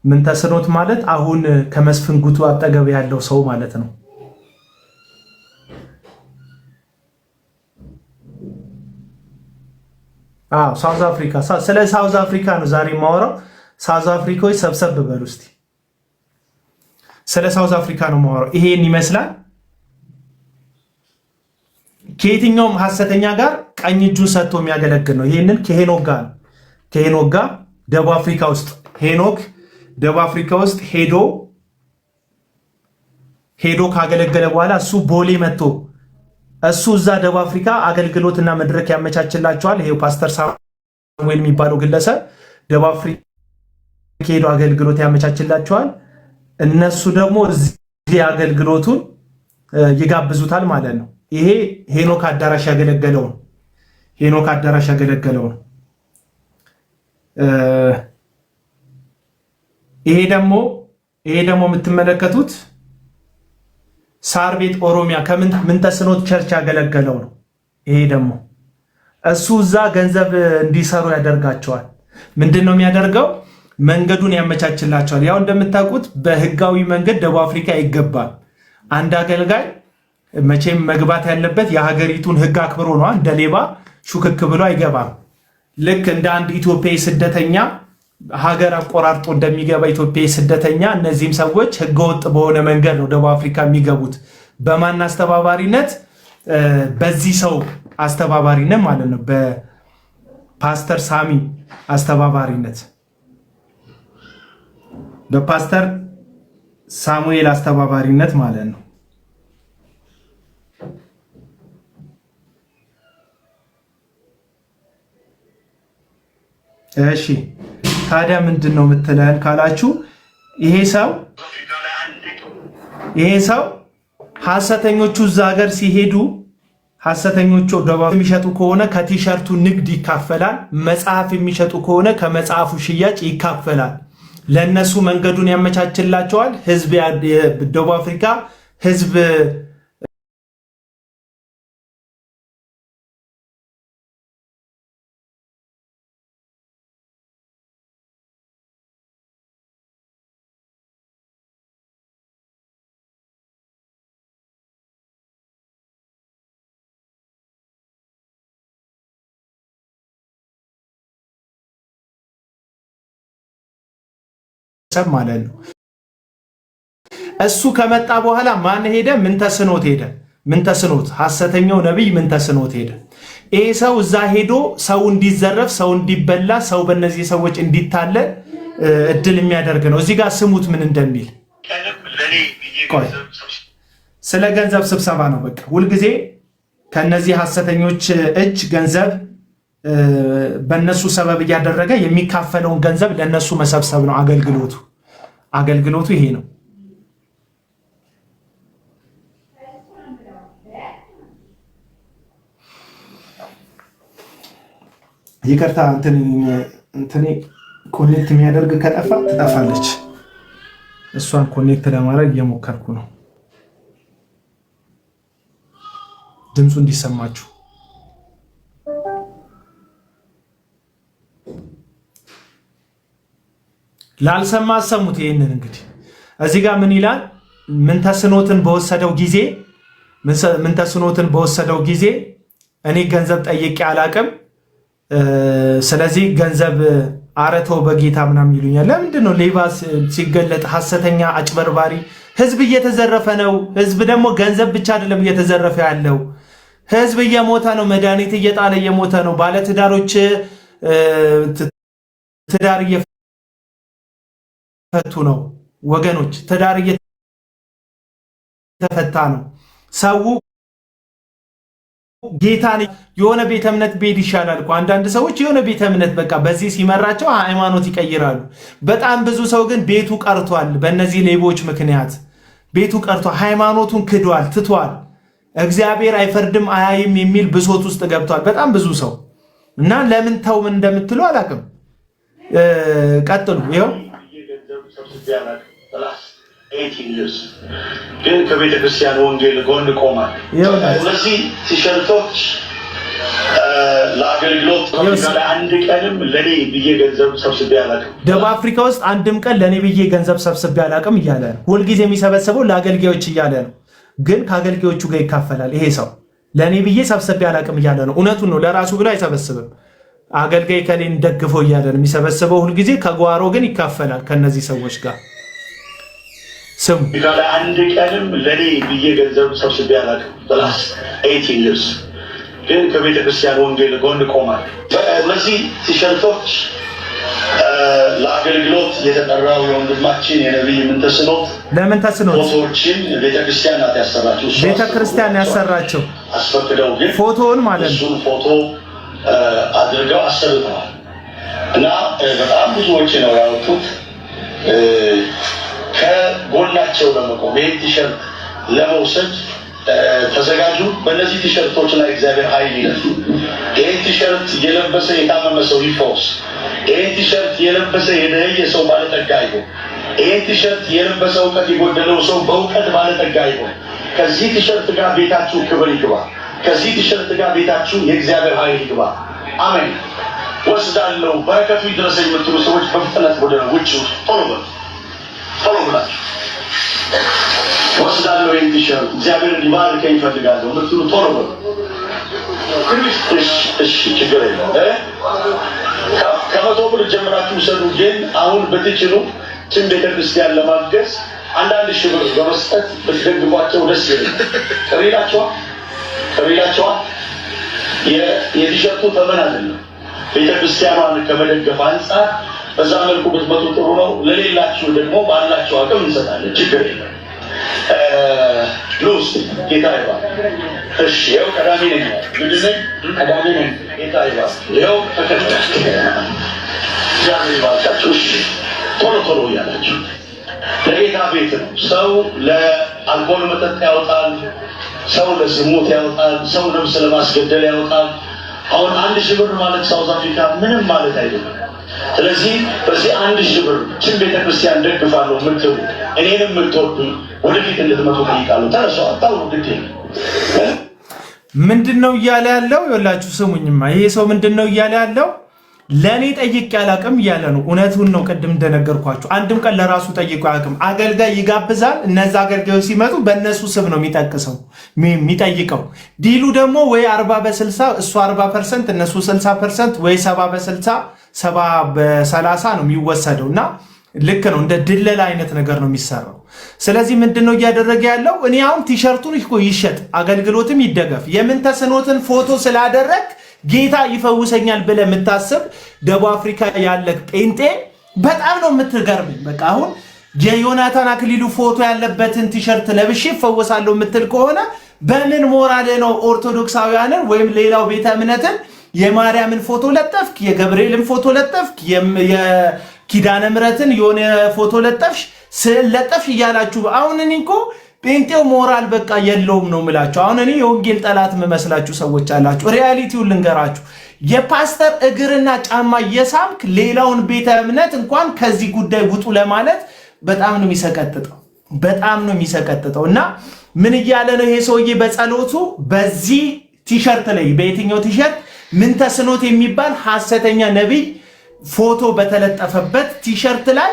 [SPEAKER 1] ምንተስኖት ማለት አሁን ከመስፍን ጉቱ አጠገብ ያለው ሰው ማለት ነው። ሳውዝ አፍሪካ። ስለ ሳውዝ አፍሪካ ነው ዛሬ የማወራው። ሳውዝ አፍሪካዎች ሰብሰብ በሉ እስቲ። ስለ ሳውዝ አፍሪካ ነው የማወራው። ይሄን ይመስላል። ከየትኛውም ሐሰተኛ ጋር ቀኝ እጁን ሰጥቶ የሚያገለግል ነው። ይሄንን ከሄኖክ ጋር ደቡብ አፍሪካ ውስጥ ሄኖክ ደቡብ አፍሪካ ውስጥ ሄዶ ካገለገለ በኋላ እሱ ቦሌ መጥቶ እሱ እዛ ደቡብ አፍሪካ አገልግሎትና መድረክ ያመቻችላቸዋል። ይሄው ፓስተር ሳሙኤል የሚባለው ግለሰብ ደቡብ አፍሪካ ሄዶ አገልግሎት ያመቻችላቸዋል። እነሱ ደግሞ እዚህ አገልግሎቱን ይጋብዙታል ማለት ነው። ይሄ ሄኖክ አዳራሽ ያገለገለው ነው። ሄኖክ አዳራሽ ያገለገለው ነው። ይሄ ደግሞ የምትመለከቱት ሳር ቤት ኦሮሚያ ከምንተስኖት ቸርች ያገለገለው ነው። ይሄ ደግሞ እሱ እዛ ገንዘብ እንዲሰሩ ያደርጋቸዋል። ምንድን ነው የሚያደርገው? መንገዱን ያመቻችላቸዋል። ያው እንደምታውቁት በህጋዊ መንገድ ደቡብ አፍሪካ አይገባም። አንድ አገልጋይ መቼም መግባት ያለበት የሀገሪቱን ህግ አክብሮ ነው። እንደ ሌባ ሹክክ ብሎ አይገባም። ልክ እንደ አንድ ኢትዮጵያዊ ስደተኛ ሀገር አቆራርጦ እንደሚገባ ኢትዮጵያዊ ስደተኛ እነዚህም ሰዎች ህገወጥ በሆነ መንገድ ነው ደቡብ አፍሪካ የሚገቡት። በማን አስተባባሪነት? በዚህ ሰው አስተባባሪነት ማለት ነው። በፓስተር ሳሚ አስተባባሪነት በፓስተር ሳሙኤል አስተባባሪነት ማለት ነው። እሺ ታዲያ ምንድነው የምትለን ካላችሁ ይሄ ሰው ሐሰተኞቹ እዛ ሀገር ሲሄዱ ሐሰተኞቹ ደባብ የሚሸጡ ከሆነ ከቲሸርቱ ንግድ ይካፈላል። መጽሐፍ የሚሸጡ ከሆነ ከመጽሐፉ ሽያጭ ይካፈላል። ለነሱ መንገዱን ያመቻችላቸዋል። ህዝብ ደቡብ አፍሪካ ህዝብ ማለት ነው። እሱ ከመጣ በኋላ ማን ሄደ? ምንተስኖት ሄደ። ምንተስኖት ሐሰተኛው ነብይ ምንተስኖት ሄደ። ይሄ ሰው እዛ ሄዶ ሰው እንዲዘረፍ፣ ሰው እንዲበላ፣ ሰው በእነዚህ ሰዎች እንዲታለል እድል የሚያደርግ ነው። እዚህ ጋር ስሙት ምን እንደሚል። ስለ ገንዘብ ስብሰባ ነው። በቃ ሁልጊዜ ከነዚህ ሐሰተኞች እጅ ገንዘብ በእነሱ ሰበብ እያደረገ የሚካፈለውን ገንዘብ ለነሱ መሰብሰብ ነው አገልግሎቱ ይሄ ነው። ይቅርታ እንትኔ ኮኔክት የሚያደርግ ከጠፋ ትጠፋለች። እሷን ኮኔክት ለማድረግ እየሞከርኩ ነው ድምፁ እንዲሰማችሁ። ላልሰማ አሰሙት። ይሄንን እንግዲህ እዚህ ጋር ምን ይላል? ምንተስኖትን በወሰደው ጊዜ እኔ ገንዘብ ጠይቄ አላቅም። ስለዚህ ገንዘብ አረተው በጌታ ምናምን ይሉኛል። ለምንድን ነው ሌባ ሲገለጥ ሐሰተኛ አጭበርባሪ? ህዝብ እየተዘረፈ ነው። ህዝብ ደግሞ ገንዘብ ብቻ አይደለም እየተዘረፈ ያለው፣ ህዝብ እየሞተ ነው። መድኃኒት እየጣለ እየሞተ ነው። ባለትዳሮች ትዳር እየፈቱ ነው። ወገኖች ትዳር እየተፈታ ነው። ሰው ጌታን የሆነ ቤተ እምነት ቤድ ይሻላል እኮ። አንዳንድ ሰዎች የሆነ ቤተ እምነት በቃ በዚህ ሲመራቸው ሃይማኖት ይቀይራሉ። በጣም ብዙ ሰው ግን ቤቱ ቀርቷል። በእነዚህ ሌቦች ምክንያት ቤቱ ቀርቷል። ሃይማኖቱን ክዷል፣ ትቷል። እግዚአብሔር አይፈርድም አያይም የሚል ብሶት ውስጥ ገብቷል በጣም ብዙ ሰው እና ለምን ተው ምን እንደምትሉ አላውቅም። ቀጥሉ። ይኸው
[SPEAKER 2] ግን ከቤተ ክርስቲያን ወንጌል ጎን ቆማል። እነዚህ ቲሸርቶች ለአገልግሎት አንድ ቀንም ለኔ ብዬ ገንዘብ ሰብስቤ አላውቅም።
[SPEAKER 1] ደቡብ አፍሪካ ውስጥ አንድም ቀን ለኔ ብዬ ገንዘብ ሰብስቤ አላውቅም እያለ ነው። ሁልጊዜ የሚሰበሰበው ለአገልጋዮች እያለ ነው። ግን ከአገልጋዮቹ ጋር ይካፈላል። ይሄ ሰው ለኔ ብዬ ሰብስቤ አላውቅም እያለ ነው። እውነቱን ነው። ለራሱ ብሎ አይሰበስብም። አገልጋይ ከሌን ደግፈው እያለ ነው የሚሰበስበው። ሁልጊዜ ከጓሮ ግን ይካፈላል ከነዚህ ሰዎች ጋር። ስሙ
[SPEAKER 2] አንድ ቀንም ለኔ ብዬ ገንዘብ ሰብስቤ አላውቅም። በላስ 18 years ግን ከቤተ ክርስቲያን ወንጌል ጎን ቆማል። እነዚህ ቲሸርቶች ለአገልግሎት የተጠራው የወንድማችን የነብይ ምንተስኖት ፎቶዎችን ቤተክርስቲያን ናት ያሰራቸው።
[SPEAKER 1] ቤተክርስቲያን ያሰራቸው
[SPEAKER 2] አስፈቅደው ግን
[SPEAKER 1] ፎቶውን ማለት ነው
[SPEAKER 2] እሱን ፎቶ አድርገው አሰርተዋል እና በጣም ብዙ ወጪ ነው ያወጡት። ከጎናቸው ለመቆም ይህ ቲሸርት ለመውሰድ ተዘጋጁ። በእነዚህ ቲሸርቶች ላይ እግዚአብሔር ኃይል ይለፍ። ይህ ቲሸርት የለበሰ የታመመ ሰው ይፈወስ። ይህ ቲሸርት የለበሰ የደኸየ ሰው ባለጠጋ ይሁን። ይህ ቲሸርት የለበሰ እውቀት የጎደለው ሰው በእውቀት ባለጠጋ ይሁን። ከዚህ ቲሸርት ጋር ቤታችሁ ክብር ይግባ። ከዚህ ቲሸርት ጋር ቤታችሁ የእግዚአብሔር ኃይል ይግባ። አሜን። ወስዳለሁ በረከቱ ይድረሰኝ የምትሉ ሰዎች በፍጥነት ወደ ውጭ ቶሎ ብላችሁ ወስዳለሁ ይህን ቲሸርት እግዚአብሔር ሊባርከኝ እፈልጋለሁ የምትሉ ቶሎ በሉ። እሺ ችግር የለም። ከ100 ብር ጀምራችሁ ውሰዱ። ግን አሁን ብትችሉ ችን ቤተክርስቲያን ለማገዝ አንዳንድ ሺህ ብር በመስጠት ብትደግፏቸው ደስ ይላል። ቅሪላቸዋ የቲሸርቱ ተመን አይደለም ቤተክርስቲያኗን ከመደገፍ አንጻር በዛ መልኩ ብትመጡ ጥሩ ነው። ለሌላችሁ ደግሞ ባላችሁ አቅም እንሰጣለን፣ ችግር የለም። ሉስ ጌታ ይባል። እሺ ያው ቀዳሚ ነኝ ቀዳሚ ነኝ ጌታ ይባል። ያው ተከታታይ ዛሬ ባልታችሁ እሺ ቶሎ ቶሎ ያላችሁ ለጌታ ቤት ነው። ሰው ለአልኮል መጠጥ ያወጣል፣ ሰው ለዝሙት ያወጣል፣ ሰው ነፍስ ለማስገደል ያወጣል። አሁን 1000 ብር ማለት ሳውዝ አፍሪካ ምንም ማለት አይደለም። ስለዚህ በዚህ 1000 ብር ችን ቤተክርስቲያን ደግፋለሁ የምትሉ እኔንም የምትወዱ ወደፊት እንድትመጡ ጠይቃለሁ። ተነሱ አጣው ግዴ
[SPEAKER 1] ምንድነው እያለ ያለው? ይኸውላችሁ ስሙኝማ፣ ይሄ ሰው ምንድነው እያለ ያለው? ለኔ ጠይቄ አላቅም እያለ ነው። እውነቱን ነው። ቅድም እንደነገርኳችሁ አንድም ቀን ለራሱ ጠይቆ አያውቅም። አገልጋይ ይጋብዛል። እነዛ አገልጋዮች ሲመጡ በእነሱ ስም ነው የሚጠይቀው። ዲሉ ደግሞ ወይ 40 በ60 እሱ 40% እነሱ 60% ወይ 70 በ60 70 በ30 ነው የሚወሰደው እና ልክ ነው። እንደ ድለላ አይነት ነገር ነው የሚሰራው። ስለዚህ ምንድነው እያደረገ ያለው? እኔ አሁን ቲሸርቱን ይሸጥ አገልግሎትም ይደገፍ የምንተስኖትን ፎቶ ስላደረግ ጌታ ይፈውሰኛል ብለህ የምታስብ ደቡብ አፍሪካ ያለ ጴንጤ በጣም ነው የምትገርመኝ። በቃ አሁን የዮናታን አክሊሉ ፎቶ ያለበትን ቲሸርት ለብሼ ይፈወሳለሁ የምትል ከሆነ በምን ሞራል ነው ኦርቶዶክሳውያንን ወይም ሌላው ቤተ እምነትን የማርያምን ፎቶ ለጠፍክ፣ የገብርኤልን ፎቶ ለጠፍክ፣ የኪዳነ ምሕረትን የሆነ ፎቶ ለጠፍሽ ስዕል ለጠፍሽ እያላችሁ አሁን እኔ እኮ ጴንጤው ሞራል በቃ የለውም ነው የምላችሁ። አሁን እኔ የወንጌል ጠላት የምመስላችሁ ሰዎች አላችሁ። ሪያሊቲውን ልንገራችሁ። የፓስተር እግርና ጫማ እየሳምክ ሌላውን ቤተ እምነት እንኳን ከዚህ ጉዳይ ውጡ ለማለት በጣም ነው የሚሰቀጥጠው፣ በጣም ነው የሚሰቀጥጠው። እና ምን እያለ ነው ይሄ ሰውዬ በጸሎቱ? በዚህ ቲሸርት ላይ በየትኛው ቲሸርት ምን ተስኖት የሚባል ሐሰተኛ ነቢይ ፎቶ በተለጠፈበት ቲሸርት ላይ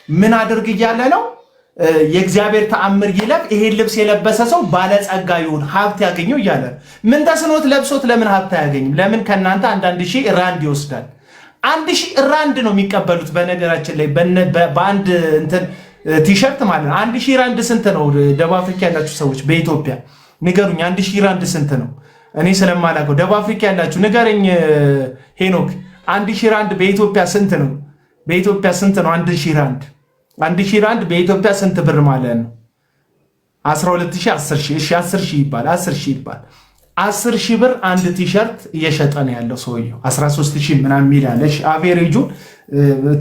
[SPEAKER 1] ምን አድርግ እያለ ነው? የእግዚአብሔር ተአምር ይለፍ፣ ይሄን ልብስ የለበሰ ሰው ባለጸጋ ይሁን፣ ሀብት ያገኘው እያለ ምን ተስኖት ለብሶት ለምን ሀብት አያገኝም? ለምን ከእናንተ 1000 ራንድ ይወስዳል? 1000 ራንድ ነው የሚቀበሉት። በነገራችን ላይ በአንድ እንትን ቲሸርት ማለት ነው። 1000 ራንድ ስንት ነው? ደቡብ አፍሪካ ያላችሁ ሰዎች በኢትዮጵያ ንገሩኝ። 1000 ራንድ ስንት ነው? እኔ ስለማላውቀው ደቡብ አፍሪካ ያላችሁ ንገረኝ ሄኖክ። 1000 ራንድ በኢትዮጵያ ስንት ነው? በኢትዮጵያ ስንት ነው 1000 ራንድ? 1000 ራንድ በኢትዮጵያ ስንት ብር ማለት ነው? 12000 10000 እሺ 10000 ይባል 10000 ይባል 10000 ብር አንድ ቲሸርት እየሸጠ ነው ያለው ሰውየው። 13000 ምናምን ሚላል። እሺ አቬሬጁ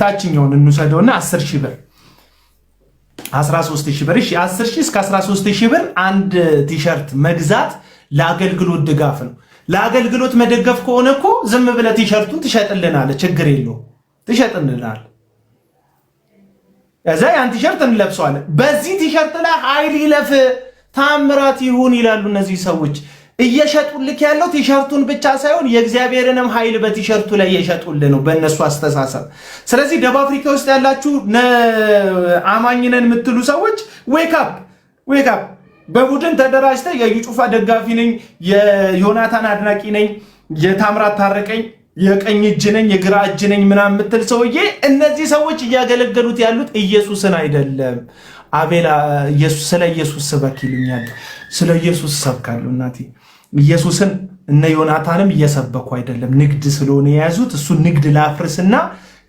[SPEAKER 1] ታችኛውን እንውሰደውና 10000 ብር 13000 ብር እሺ 10000 እስከ 13000 ብር አንድ ቲሸርት መግዛት ለአገልግሎት ድጋፍ ነው። ለአገልግሎት መደገፍ ከሆነ እኮ ዝም ብለህ ቲሸርቱን ትሸጥልናለህ፣ ችግር የለውም ትሸጥልናለህ። እዛ ያን ቲሸርት እንለብሰዋለን። በዚህ ቲሸርት ላይ ኃይል ይለፍ ታምራት ይሁን ይላሉ እነዚህ ሰዎች። እየሸጡልክ ያለው ቲሸርቱን ብቻ ሳይሆን የእግዚአብሔርንም ኃይል በቲሸርቱ ላይ እየሸጡልህ ነው በእነሱ አስተሳሰብ። ስለዚህ ደቡብ አፍሪካ ውስጥ ያላችሁ አማኝ ነን የምትሉ ሰዎች ዌክ አፕ። በቡድን ተደራጅተ የዩ ጩፋ ደጋፊ ነኝ፣ የዮናታን አድናቂ ነኝ፣ የታምራት ታረቀኝ የቀኝ እጅ ነኝ የግራ እጅ ነኝ ምናምን የምትል ሰውዬ፣ እነዚህ ሰዎች እያገለገሉት ያሉት ኢየሱስን አይደለም። አቤላ ስለ ኢየሱስ ስበክ ይሉኛል። ስለ ኢየሱስ ሰብካለሁ እናቴ። ኢየሱስን እነ ዮናታንም እየሰበኩ አይደለም፣ ንግድ ስለሆነ የያዙት። እሱ ንግድ ላፍርስና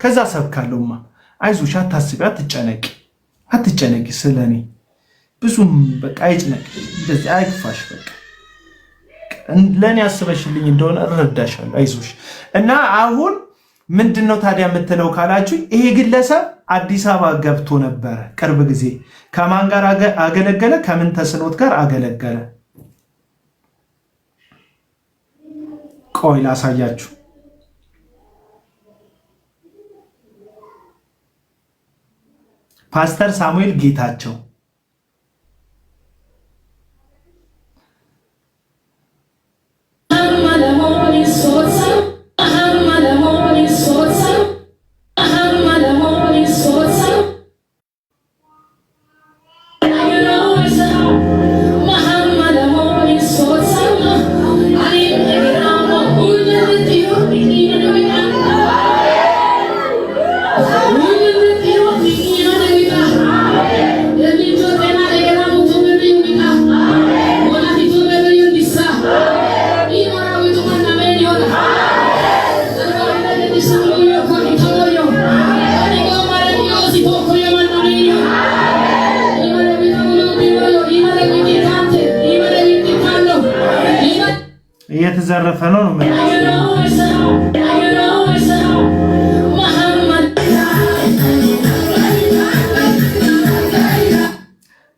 [SPEAKER 1] ከዛ ሰብካለሁማ። አይዞሽ፣ አታስቢ፣ አትጨነቂ ስለኔ ብዙም በቃ አይጭነቅ፣ እንደዚህ አይክፋሽ። በቃ ለኔ አስበሽልኝ እንደሆነ እረዳሻለሁ፣ አይዞሽ። እና አሁን ምንድነው ታዲያ የምትለው ካላችሁ፣ ይሄ ግለሰብ አዲስ አበባ ገብቶ ነበረ ቅርብ ጊዜ። ከማን ጋር አገለገለ? ከምን ተስኖት ጋር አገለገለ? ቆይ ላሳያችሁ። ፓስተር ሳሙኤል ጌታቸው እየተዘረፈ ነው ነው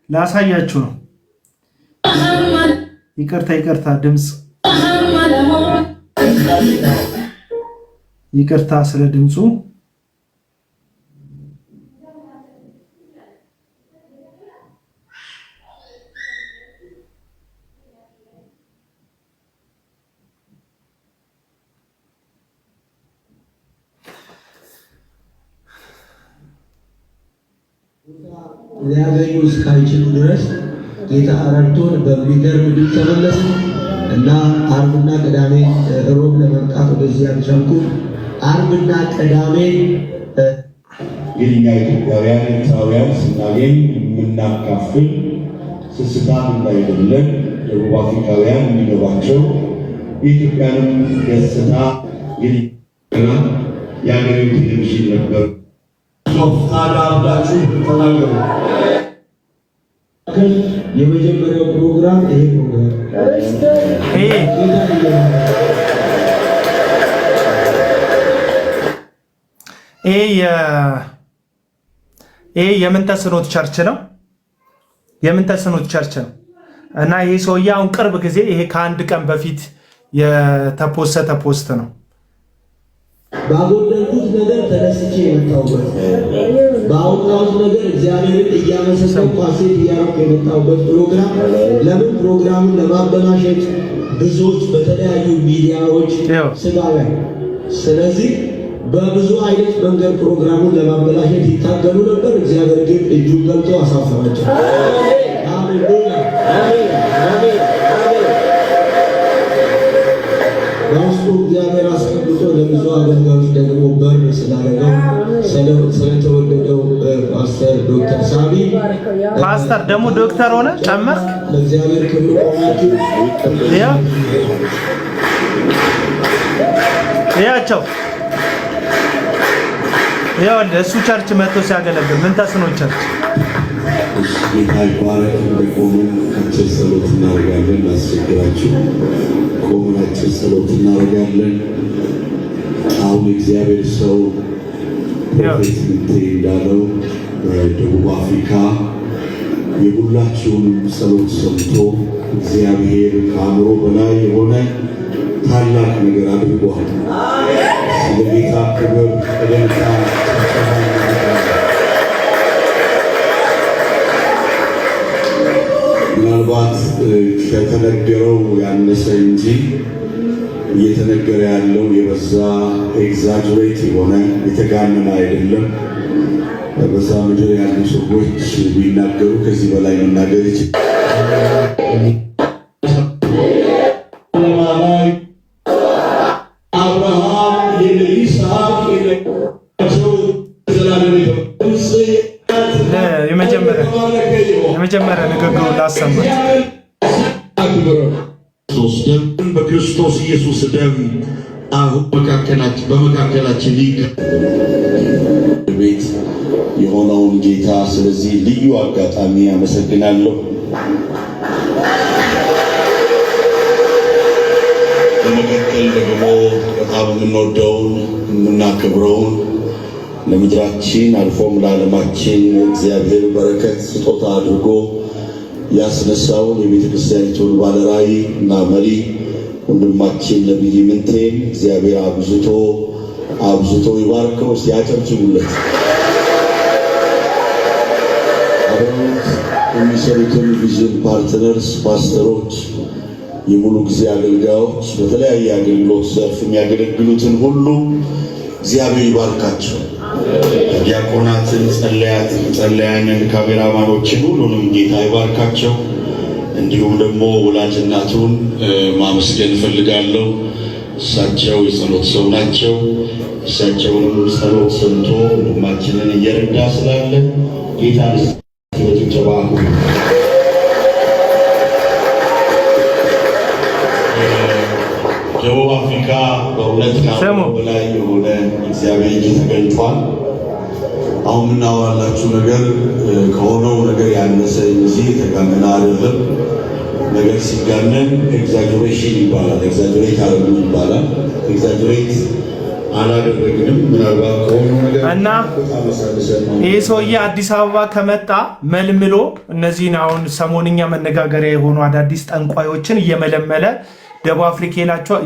[SPEAKER 1] ላሳያችሁ ነው። ይቅርታ ድምጽ ይቅርታ ስለ ድምጹ
[SPEAKER 3] ሊያገኙ እስካይችሉ ድረስ ጌታ ረድቶን በሚገርም ድል ተመለስን እና አርብና ቅዳሜ ሮብ ለመምጣት ወደዚህ ያልቻልኩ አርብና ቅዳሜ
[SPEAKER 4] የኛ ኢትዮጵያውያን ኤርትራውያን ስናገኝ የምናካፍል ስስታም እንዳይደለን ደቡብ አፍሪካውያን የሚገባቸው የኢትዮጵያንም ገጽታ የሊና የአገሬው ቴሌቪዥን ነበር። ሶፍታና አብላችሁ ተናገሩ።
[SPEAKER 3] የመጀመሪያው ፕሮግራም ይሄ ፕሮግራም
[SPEAKER 1] ይሄ የምንተስኖት ቸርች ነው። የምንተስኖት ቸርች ነው እና ይሄ ሰውዬ አሁን ቅርብ ጊዜ ይሄ ከአንድ ቀን በፊት የተፖሰተ ፖስት ነው።
[SPEAKER 3] ባጎደልኩት ነገር ተነስቼ የመጣሁበት ባወጣሁት ነገር እግዚአብሔርን እያመሰገንኩ ሐሴት እያደረኩ የመጣሁበት ፕሮግራም ለምን ፕሮግራሙን ለማበላሸት ብዙዎች በተለያዩ ሚዲያዎች ስጋውያን ስለዚህ በብዙ አይነት መንገድ ፕሮግራሙን ለማበላሸት ይታገሉ ነበር። እግዚአብሔር ግን እጁን ገልጦ አሳፈራቸው። ሃሌሉያ አሜን አሜን አሜን። በውስጡ እግዚአብሔር አስቀምጦ ለብዙ አገልጋዮች ደግሞ በር ስላደረገው ስለተወደደው ፓስተር ዶክተር ሳቢ
[SPEAKER 1] ፓስተር ደግሞ ዶክተር ሆነ ጨመር
[SPEAKER 3] ለእግዚአብሔር ክብር ቆማችሁ
[SPEAKER 1] ያቸው እሱ ቸርች መጥቶ ሲያገለግል ምን ተስኖ ቸርች
[SPEAKER 4] ጌታ ይባረክ። እንደቆምን አጭር ጸሎት እናደርጋለን። አስቸግራችሁ ቆምን አጭር ጸሎት እናደርጋለን። አሁን እግዚአብሔር ሰው ፕሮፌት ምንቴ እንዳለው በደቡብ አፍሪካ የሁላችሁንም ጸሎት ሰምቶ እግዚአብሔር ከአእምሮ በላይ የሆነ ታላቅ ነገር አድርጓል። ስለ ጌታ ክብር እልልታ ምናልባት ከተነገረው ያነሰ እንጂ እየተነገረ ያለው የበዛ ኤግዛጅሬት የሆነ የተጋነነ አይደለም። በዛ ምድር ያሉ ሰዎች ቢናገሩ ከዚህ በላይ መናገር ይችላል።
[SPEAKER 1] የመጀመሪያ ንግግሩ ላሰማት
[SPEAKER 4] በክርስቶስ ኢየሱስ ደም አሁን በመካከላችን ቤት የሆነውን ጌታ ስለዚህ ልዩ አጋጣሚ አመሰግናለሁ። በመቀጠል ደግሞ በጣም የምንወደውን የምናከብረውን ለምድራችን አልፎም ለዓለማችን እግዚአብሔር በረከት ስጦታ አድርጎ ያስነሳውን የቤተ ክርስቲያኒቱን ባለራዕይ እና መሪ ወንድማችን ነቢይ ምንቴን እግዚአብሔር አብዝቶ ይባርከው። እስቲ ያጨብጭቡለት። አብረውት የሚሰሩትን ቪዥን ፓርትነርስ፣ ፓስተሮች፣ የሙሉ ጊዜ አገልጋዮች፣ በተለያየ አገልግሎት ዘርፍ የሚያገለግሉትን ሁሉ እግዚአብሔር ይባርካቸው። ዲያቆናትን፣ ጸለያንን፣ ካሜራማኖችን ሁሉንም ጌታ ይባርካቸው። እንዲሁም ደግሞ ወላጅ እናቱን ማመስገን እፈልጋለሁ። እሳቸው የጸሎት ሰው ናቸው። እሳቸውንም ጸሎት ሰምቶ ወንድማችንን እየረዳ ስላለ ጌታ በጭብጨባ ደቡብ አፍሪካ በሁለት ከዓመት በላይ የሆነ እግዚአብሔር እጅ ተገልጧል። አሁን የምናወራላችሁ ነገር ከሆነው ነገር ያነሰ እንጂ የተጋነነ አይደለም። ነገር ሲጋነን ኤግዛጀሬሽን ይባላል። ኤግዛጀሬት አደረጉ ይባላል። ኤግዛጀሬት አላደረግንም። ምናልባት ከሆነ ነገር
[SPEAKER 1] እና ይህ ሰውዬ አዲስ አበባ ከመጣ መልምሎ እነዚህን አሁን ሰሞንኛ መነጋገሪያ የሆኑ አዳዲስ ጠንቋዮችን እየመለመለ ደቡብ አፍሪካ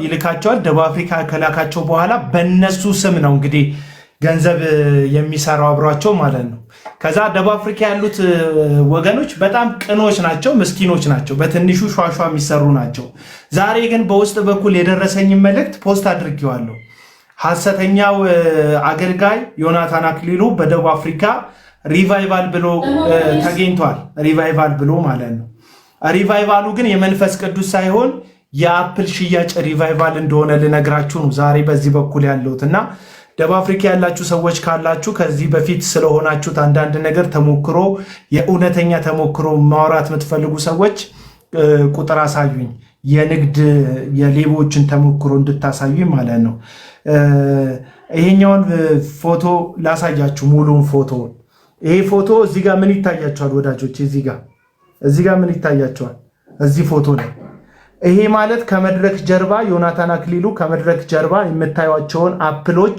[SPEAKER 1] ይልካቸዋል። ደቡብ አፍሪካ ከላካቸው በኋላ በእነሱ ስም ነው እንግዲህ ገንዘብ የሚሰራው አብሯቸው ማለት ነው። ከዛ ደቡብ አፍሪካ ያሉት ወገኖች በጣም ቅኖች ናቸው፣ ምስኪኖች ናቸው፣ በትንሹ ሿሿ የሚሰሩ ናቸው። ዛሬ ግን በውስጥ በኩል የደረሰኝ መልእክት ፖስት አድርጌዋለሁ። ሐሰተኛው አገልጋይ ዮናታን አክሊሉ በደቡብ አፍሪካ ሪቫይቫል ብሎ ተገኝቷል። ሪቫይቫል ብሎ ማለት ነው። ሪቫይቫሉ ግን የመንፈስ ቅዱስ ሳይሆን የአፕል ሽያጭ ሪቫይቫል እንደሆነ ልነግራችሁ ነው ዛሬ በዚህ በኩል ያለሁት። እና ደቡብ አፍሪካ ያላችሁ ሰዎች ካላችሁ ከዚህ በፊት ስለሆናችሁት አንዳንድ ነገር ተሞክሮ የእውነተኛ ተሞክሮ ማውራት የምትፈልጉ ሰዎች ቁጥር አሳዩኝ፣ የንግድ የሌቦችን ተሞክሮ እንድታሳዩኝ ማለት ነው። ይሄኛውን ፎቶ ላሳያችሁ፣ ሙሉውን ፎቶ። ይሄ ፎቶ እዚህ ጋር ምን ይታያቸዋል ወዳጆች? እዚህ ጋር ምን ይታያቸዋል? እዚህ ፎቶ ላይ ይሄ ማለት ከመድረክ ጀርባ ዮናታን አክሊሉ ከመድረክ ጀርባ የምታዩቸውን አፕሎች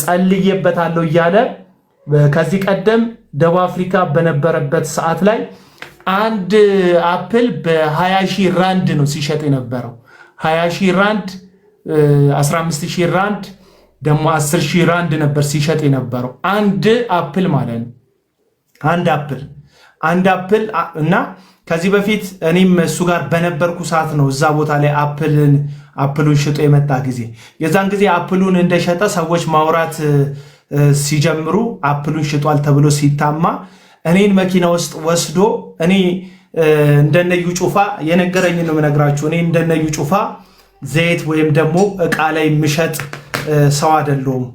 [SPEAKER 1] ጸልዬበታለሁ እያለ ከዚህ ቀደም ደቡብ አፍሪካ በነበረበት ሰዓት ላይ አንድ አፕል በ20,000 ራንድ ነው ሲሸጥ የነበረው። 20,000 ራንድ፣ 15,000 ራንድ፣ ደግሞ 10,000 ራንድ ነበር ሲሸጥ የነበረው አንድ አፕል ማለት ነው። አንድ አፕል እና ከዚህ በፊት እኔም እሱ ጋር በነበርኩ ሰዓት ነው እዛ ቦታ ላይ አፕሉን ሽጦ የመጣ ጊዜ። የዛን ጊዜ አፕሉን እንደሸጠ ሰዎች ማውራት ሲጀምሩ አፕሉን ሽጧል ተብሎ ሲታማ እኔን መኪና ውስጥ ወስዶ እኔ እንደነዩ ጩፋ የነገረኝ ነው የምነግራችሁ። እኔ እንደነዩ ጩፋ ዘይት ወይም ደግሞ እቃ ላይ ምሸጥ ሰው አይደለሁም።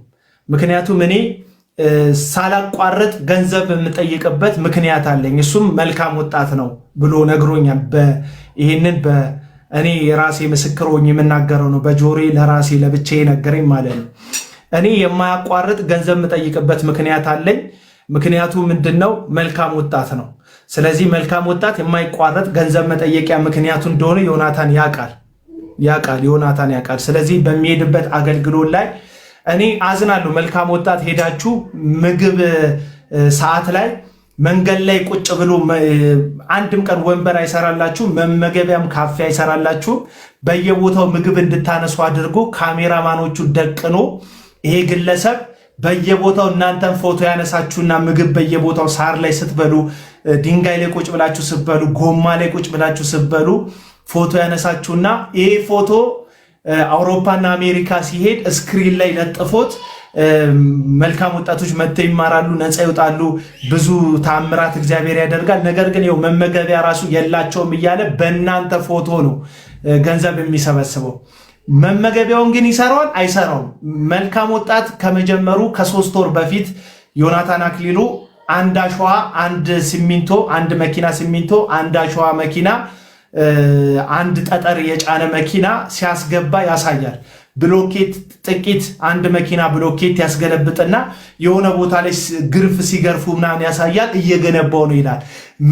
[SPEAKER 1] ምክንያቱም እኔ ሳላቋርጥ ገንዘብ የምጠይቅበት ምክንያት አለኝ። እሱም መልካም ወጣት ነው ብሎ ነግሮኛል። ይህንን እኔ የራሴ ምስክር ሆኜ የምናገረው ነው። በጆሬ ለራሴ ለብቻዬ ነገረኝ ማለት ነው። እኔ የማያቋርጥ ገንዘብ የምጠይቅበት ምክንያት አለኝ። ምክንያቱ ምንድነው? መልካም ወጣት ነው። ስለዚህ መልካም ወጣት የማይቋረጥ ገንዘብ መጠየቂያ ምክንያቱ እንደሆነ ዮናታን ያውቃል። ስለዚህ በሚሄድበት አገልግሎት ላይ እኔ አዝናለሁ። መልካም ወጣት ሄዳችሁ ምግብ ሰዓት ላይ መንገድ ላይ ቁጭ ብሎ አንድም ቀን ወንበር አይሰራላችሁ፣ መመገቢያም ካፌ አይሰራላችሁ። በየቦታው ምግብ እንድታነሱ አድርጎ ካሜራማኖቹ ደቅኖ ይሄ ግለሰብ በየቦታው እናንተን ፎቶ ያነሳችሁና ምግብ በየቦታው ሳር ላይ ስትበሉ፣ ድንጋይ ላይ ቁጭ ብላችሁ ስትበሉ፣ ጎማ ላይ ቁጭ ብላችሁ ስትበሉ ፎቶ ያነሳችሁና ይሄ ፎቶ አውሮፓና አሜሪካ ሲሄድ ስክሪን ላይ ለጥፎት መልካም ወጣቶች መጥተው ይማራሉ፣ ነፃ ይወጣሉ፣ ብዙ ታምራት እግዚአብሔር ያደርጋል። ነገር ግን ይኸው መመገቢያ ራሱ የላቸውም እያለ በእናንተ ፎቶ ነው ገንዘብ የሚሰበስበው። መመገቢያውን ግን ይሰራዋል አይሰራውም? መልካም ወጣት ከመጀመሩ ከ3 ወር በፊት ዮናታን አክሊሉ አንድ አሸዋ፣ አንድ ሲሚንቶ፣ አንድ መኪና ሲሚንቶ፣ አንድ አሸዋ መኪና፣ አንድ ጠጠር የጫነ መኪና ሲያስገባ ያሳያል። ብሎኬት ጥቂት አንድ መኪና ብሎኬት ያስገለብጥና የሆነ ቦታ ላይ ግርፍ ሲገርፉ ምናምን ያሳያል። እየገነባው ነው ይላል።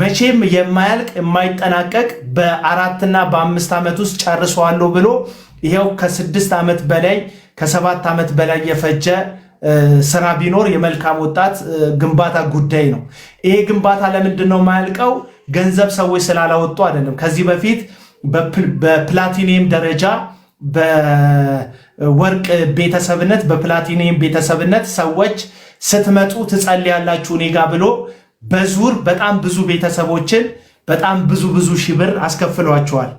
[SPEAKER 1] መቼም የማያልቅ የማይጠናቀቅ በ4 እና በ5 ዓመት ውስጥ ጨርሰዋለሁ ብሎ ይሄው ከ6 ዓመት በላይ ከ7 ዓመት በላይ የፈጀ ስራ ቢኖር የመልካም ወጣት ግንባታ ጉዳይ ነው። ይሄ ግንባታ ለምንድን ነው የማያልቀው? ገንዘብ ሰዎች ስላላወጡ አይደለም። ከዚህ በፊት በፕላቲኒየም ደረጃ በወርቅ ቤተሰብነት በፕላቲኒየም ቤተሰብነት ሰዎች ስትመጡ ትጸልያላችሁ እኔ ጋ ብሎ በዙር በጣም ብዙ ቤተሰቦችን በጣም ብዙ ሺህ ብር አስከፍሏቸዋል።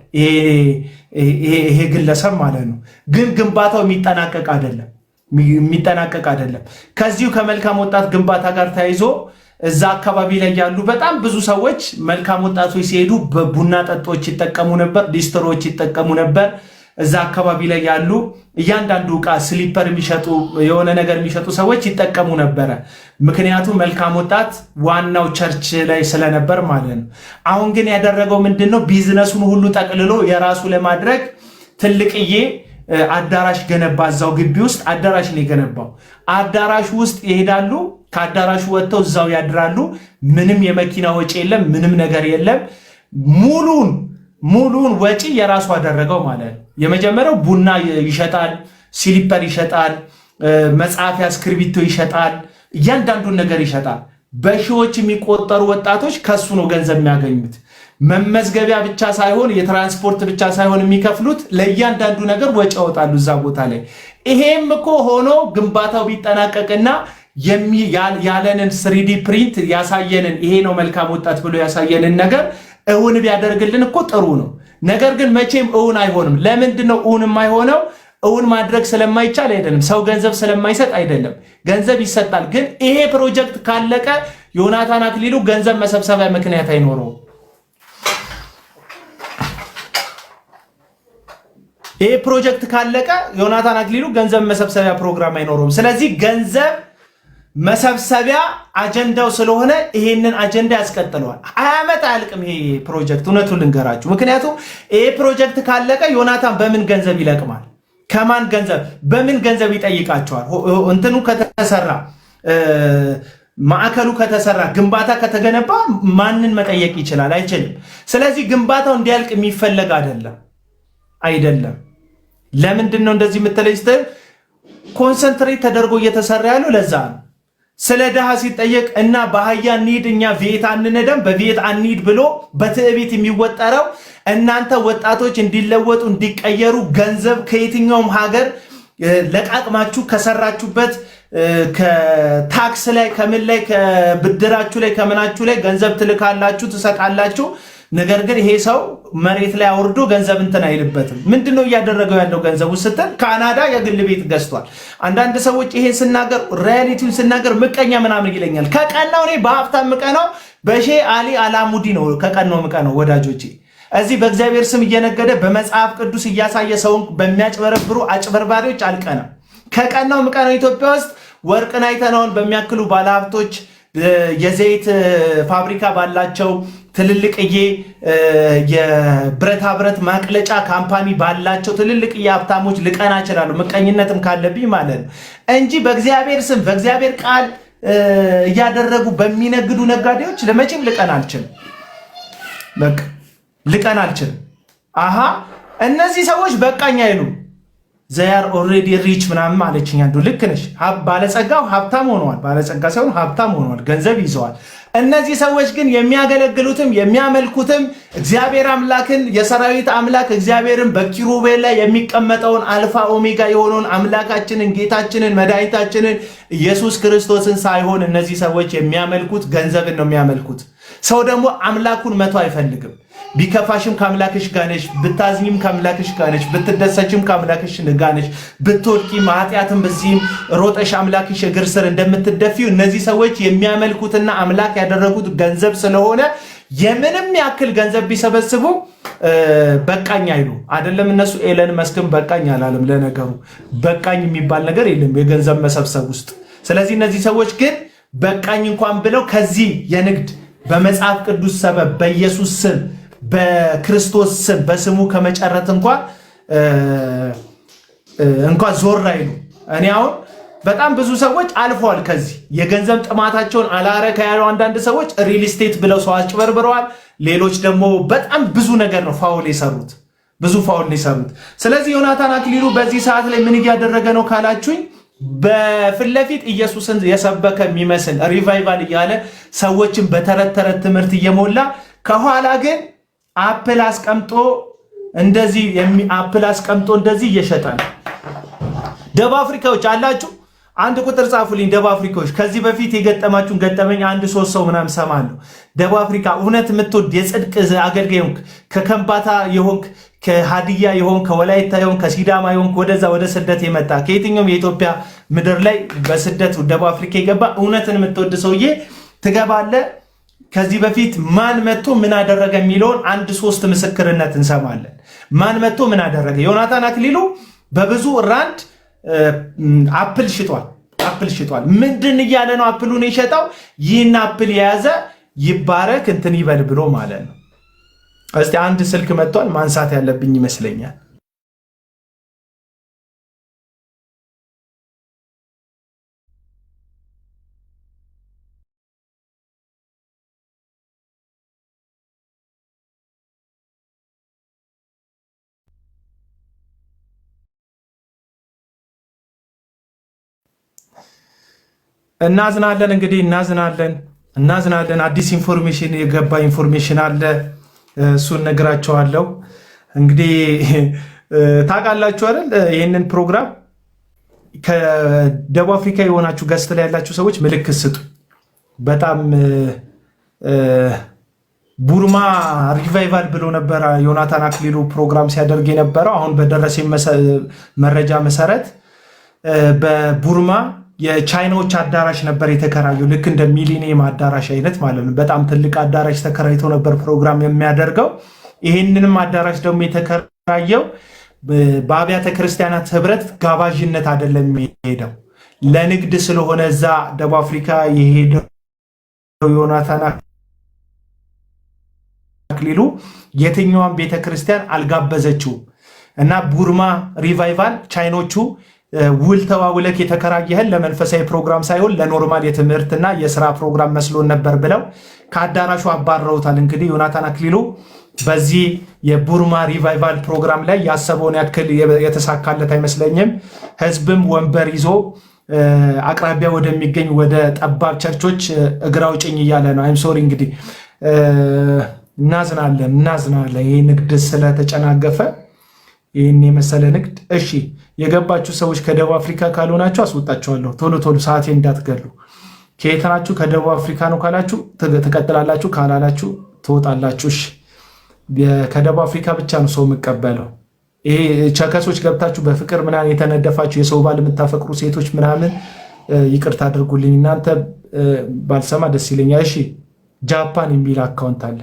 [SPEAKER 1] ይሄ ግለሰብ ማለት ነው። ግን ግንባታው የሚጠናቀቅ አይደለም። ከዚሁ ከመልካም ወጣት ግንባታ ጋር ተያይዞ እዛ አካባቢ ላይ ያሉ በጣም ብዙ ሰዎች መልካም ወጣቶች ሲሄዱ በቡና ጠጦች ይጠቀሙ ነበር፣ ዲስትሮች ይጠቀሙ ነበር። እዛ አካባቢ ላይ ያሉ እያንዳንዱ ዕቃ ስሊፐር የሚሸጡ የሆነ ነገር የሚሸጡ ሰዎች ይጠቀሙ ነበረ። ምክንያቱም መልካም ወጣት ዋናው ቸርች ላይ ስለነበር ማለት ነው። አሁን ግን ያደረገው ምንድነው? ቢዝነሱን ሁሉ ጠቅልሎ የራሱ ለማድረግ ትልቅዬ አዳራሽ ገነባ። እዛው ግቢ ውስጥ አዳራሽ ነው የገነባው። አዳራሹ ውስጥ ይሄዳሉ፣ ከአዳራሹ ወጥተው እዛው ያድራሉ። ምንም የመኪና ወጪ የለም፣ ምንም ነገር የለም። ሙሉን ሙሉን ወጪ የራሱ አደረገው ማለት ነው። የመጀመሪያው ቡና ይሸጣል፣ ሲሊፐር ይሸጣል፣ መጻፊያ እስክሪብቶ ይሸጣል፣ እያንዳንዱን ነገር ይሸጣል። በሺዎች የሚቆጠሩ ወጣቶች ከሱ ነው ገንዘብ የሚያገኙት። መመዝገቢያ ብቻ ሳይሆን የትራንስፖርት ብቻ ሳይሆን የሚከፍሉት ለእያንዳንዱ ነገር ወጪ ያወጣሉ እዛ ቦታ ላይ። ይሄም እኮ ሆኖ ግንባታው ቢጠናቀቅና ያለንን 3D ፕሪንት ያሳየንን ይሄ ነው መልካም ወጣት ብሎ ያሳየንን ነገር እውን ቢያደርግልን እኮ ጥሩ ነው። ነገር ግን መቼም እውን አይሆንም። ለምንድን ነው እውን የማይሆነው? እውን ማድረግ ስለማይቻል አይደለም፣ ሰው ገንዘብ ስለማይሰጥ አይደለም። ገንዘብ ይሰጣል። ግን ይሄ ፕሮጀክት ካለቀ ዮናታን አክሊሉ ገንዘብ መሰብሰቢያ ምክንያት አይኖረውም። ይሄ ፕሮጀክት ካለቀ ዮናታን አክሊሉ ገንዘብ መሰብሰቢያ ፕሮግራም አይኖረውም። ስለዚህ ገንዘብ መሰብሰቢያ አጀንዳው ስለሆነ ይሄንን አጀንዳ ያስቀጥለዋል። 20 ዓመት አያልቅም ይሄ ፕሮጀክት። እውነቱን ልንገራችሁ፣ ምክንያቱም ይሄ ፕሮጀክት ካለቀ ዮናታን በምን ገንዘብ ይለቅማል? ከማን ገንዘብ በምን ገንዘብ ይጠይቃቸዋል? እንትኑ ከተሰራ ማዕከሉ ከተሰራ ግንባታ ከተገነባ ማንን መጠየቅ ይችላል? አይችልም። ስለዚህ ግንባታው እንዲያልቅ የሚፈለግ አይደለም። ለምንድን ነው እንደዚህ የምትለኝ ስትል ኮንሰንትሬት ተደርጎ እየተሰራ ያለው ለዛ ነው። ስለ ድሃ ሲጠየቅ እና በአህያ እንሂድ እኛ ቪየት አንነደም በቪየት አንሂድ ብሎ በትዕቢት የሚወጠረው እናንተ ወጣቶች እንዲለወጡ እንዲቀየሩ ገንዘብ ከየትኛውም ሀገር ለቃቅማችሁ ከሰራችሁበት ከታክስ ላይ ከምን ላይ ከብድራችሁ ላይ ከምናችሁ ላይ ገንዘብ ትልካላችሁ ትሰጣላችሁ። ነገር ግን ይሄ ሰው መሬት ላይ አውርዶ ገንዘብ እንትን አይልበትም። ምንድነው እያደረገው ያለው ገንዘቡ ስትል ካናዳ የግል ቤት ገዝቷል። አንዳንድ ሰዎች ይሄን ስናገር ሪያሊቲውን ስናገር ምቀኛ ምናምን ይለኛል። ከቀናው እኔ በሀብታም ምቀናው በሼህ አሊ አላሙዲ ነው። ከቀናው ምቀናው ወዳጆቼ እዚህ በእግዚአብሔር ስም እየነገደ በመጽሐፍ ቅዱስ እያሳየ ሰውን በሚያጭበረብሩ አጭበርባሪዎች አልቀናም። ከቀናው ምቀናው ኢትዮጵያ ውስጥ ወርቅን አይተነውን በሚያክሉ ባለሀብቶች የዘይት ፋብሪካ ባላቸው ትልልቅዬ የብረታ ብረት ማቅለጫ ካምፓኒ ባላቸው ትልልቅዬ ሀብታሞች ልቀና እችላለሁ፣ ምቀኝነትም ካለብኝ ማለት ነው እንጂ በእግዚአብሔር ስም በእግዚአብሔር ቃል እያደረጉ በሚነግዱ ነጋዴዎች ለመቼም ልቀና አልችልም። በቃ ልቀና አልችልም። አሃ እነዚህ ሰዎች በቃኝ አይሉም። ዘያር ኦልሬዲ ሪች ምናምን ማለችኝ። አንዱ ልክ ነሽ፣ ባለጸጋው ሀብታም ሆነዋል። ባለጸጋ ሳይሆን ሀብታም ሆነዋል፣ ገንዘብ ይዘዋል። እነዚህ ሰዎች ግን የሚያገለግሉትም የሚያመልኩትም እግዚአብሔር አምላክን የሰራዊት አምላክ እግዚአብሔርን በኪሩቤል ላይ የሚቀመጠውን አልፋ ኦሜጋ የሆነውን አምላካችንን ጌታችንን መድኃኒታችንን ኢየሱስ ክርስቶስን ሳይሆን እነዚህ ሰዎች የሚያመልኩት ገንዘብን ነው የሚያመልኩት። ሰው ደግሞ አምላኩን መቶ አይፈልግም። ቢከፋሽም ከአምላክሽ ጋር ነሽ፣ ብታዝኝም ከአምላክሽ ጋር ነሽ፣ ብትደሰችም ከአምላክሽ ጋር ነሽ፣ ብትወድቂም ኃጢአትም በዚህም ሮጠሽ አምላክሽ እግር ስር እንደምትደፊው እነዚህ ሰዎች የሚያመልኩትና አምላክ ያደረጉት ገንዘብ ስለሆነ የምንም ያክል ገንዘብ ቢሰበስቡ በቃኝ አይሉ አይደለም። እነሱ ኤለን መስክም በቃኝ አላለም። ለነገሩ በቃኝ የሚባል ነገር የለም የገንዘብ መሰብሰብ ውስጥ። ስለዚህ እነዚህ ሰዎች ግን በቃኝ እንኳን ብለው ከዚህ የንግድ በመጽሐፍ ቅዱስ ሰበብ በኢየሱስ ስም በክርስቶስ ስም በስሙ ከመጨረት እንኳን ዞር አይሉ። እኔ አሁን በጣም ብዙ ሰዎች አልፈዋል። ከዚህ የገንዘብ ጥማታቸውን አላረካ ያለው አንዳንድ ሰዎች ሪል ስቴት ብለው ሰው አጭበርብረዋል። ሌሎች ደግሞ በጣም ብዙ ነገር ነው ፋውል የሰሩት፣ ብዙ ፋውል የሰሩት። ስለዚህ ዮናታን አክሊሉ በዚህ ሰዓት ላይ ምን እያደረገ ነው ካላችሁኝ በፊት ለፊት ኢየሱስን የሰበከ የሚመስል ሪቫይቫል እያለ ሰዎችን በተረት ተረት ትምህርት እየሞላ ከኋላ ግን አፕል አስቀምጦ እንደዚህ እየሸጠ ነው። ደቡብ አፍሪካዎች አላችሁ? አንድ ቁጥር ጻፉልኝ። ደቡብ አፍሪካዎች ከዚህ በፊት የገጠማችሁን ገጠመኝ አንድ ሶስት ሰው ምናምን ሰማለሁ። ደቡብ አፍሪካ እውነት የምትወድ የጽድቅ አገልጋይ ሆንክ፣ ከከምባታ የሆንክ፣ ከሃዲያ የሆንክ፣ ከወላይታ የሆንክ፣ ከሲዳማ የሆንክ ወደዛ ወደ ስደት የመጣ ከየትኛውም የኢትዮጵያ ምድር ላይ በስደት ደቡብ አፍሪካ የገባ እውነትን የምትወድ ሰውዬ ትገባለህ። ከዚህ በፊት ማን መጥቶ ምን አደረገ የሚለውን አንድ ሶስት ምስክርነት እንሰማለን። ማን መጥቶ ምን አደረገ? ዮናታን አክሊሉ በብዙ ራንድ አፕል ሽጧል። ምንድን እያለ ነው አፕሉን የሸጠው? ይህን አፕል የያዘ ይባረክ እንትን ይበል ብሎ ማለት ነው። እስቲ አንድ ስልክ መጥቷል፣ ማንሳት ያለብኝ ይመስለኛል። እናዝናለን እንግዲህ እናዝናለን። አዲስ ኢንፎርሜሽን የገባ ኢንፎርሜሽን አለ፣ እሱን ነግራቸዋለሁ። እንግዲህ ታውቃላችሁ አይደል ይህንን ፕሮግራም ከደቡብ አፍሪካ የሆናችሁ ገስት ላይ ያላችሁ ሰዎች ምልክት ስጡ። በጣም ቡርማ ሪቫይቫል ብሎ ነበር ዮናታን አክሊሉ ፕሮግራም ሲያደርግ የነበረው። አሁን በደረሰኝ መረጃ መሰረት በቡርማ የቻይናዎች አዳራሽ ነበር የተከራየው፣ ልክ እንደ ሚሊኒየም አዳራሽ አይነት ማለት ነው። በጣም ትልቅ አዳራሽ ተከራይቶ ነበር ፕሮግራም የሚያደርገው። ይህንንም አዳራሽ ደግሞ የተከራየው በአብያተ ክርስቲያናት ህብረት ጋባዥነት አይደለም የሄደው፣ ለንግድ ስለሆነ እዛ ደቡብ አፍሪካ የሄደው ዮናታን አክሊሉ የትኛዋን ቤተክርስቲያን አልጋበዘችው እና ቡርማ ሪቫይቫል ቻይኖቹ ውል ተዋውለክ የተከራየህን ለመንፈሳዊ ፕሮግራም ሳይሆን ለኖርማል የትምህርትና የስራ ፕሮግራም መስሎን ነበር ብለው ከአዳራሹ አባረውታል። እንግዲህ ዮናታን አክሊሉ በዚህ የቡርማ ሪቫይቫል ፕሮግራም ላይ ያሰበውን ያክል የተሳካለት አይመስለኝም። ህዝብም ወንበር ይዞ አቅራቢያ ወደሚገኝ ወደ ጠባብ ቸርቾች እግር አውጭኝ እያለ ነው። አይም ሶሪ እንግዲህ እናዝናለን። ይህ ንግድ ስለተጨናገፈ ይህን የመሰለ ንግድ። እሺ የገባችሁ ሰዎች ከደቡብ አፍሪካ ካልሆናችሁ አስወጣችኋለሁ። ቶሎ ሰዓቴ እንዳትገሉ። ከየት ናችሁ? ከደቡብ አፍሪካ ነው ካላችሁ ትቀጥላላችሁ፣ ካላላችሁ ትወጣላችሁ። እሺ ከደቡብ አፍሪካ ብቻ ነው ሰው የምቀበለው። ይሄ ቸከሶች ገብታችሁ በፍቅር ምናምን የተነደፋችሁ የሰው ባል የምታፈቅሩ ሴቶች ምናምን ይቅርታ አድርጉልኝ፣ እናንተ ባልሰማ ደስ ይለኛል። እሺ ጃፓን የሚል አካውንት አለ።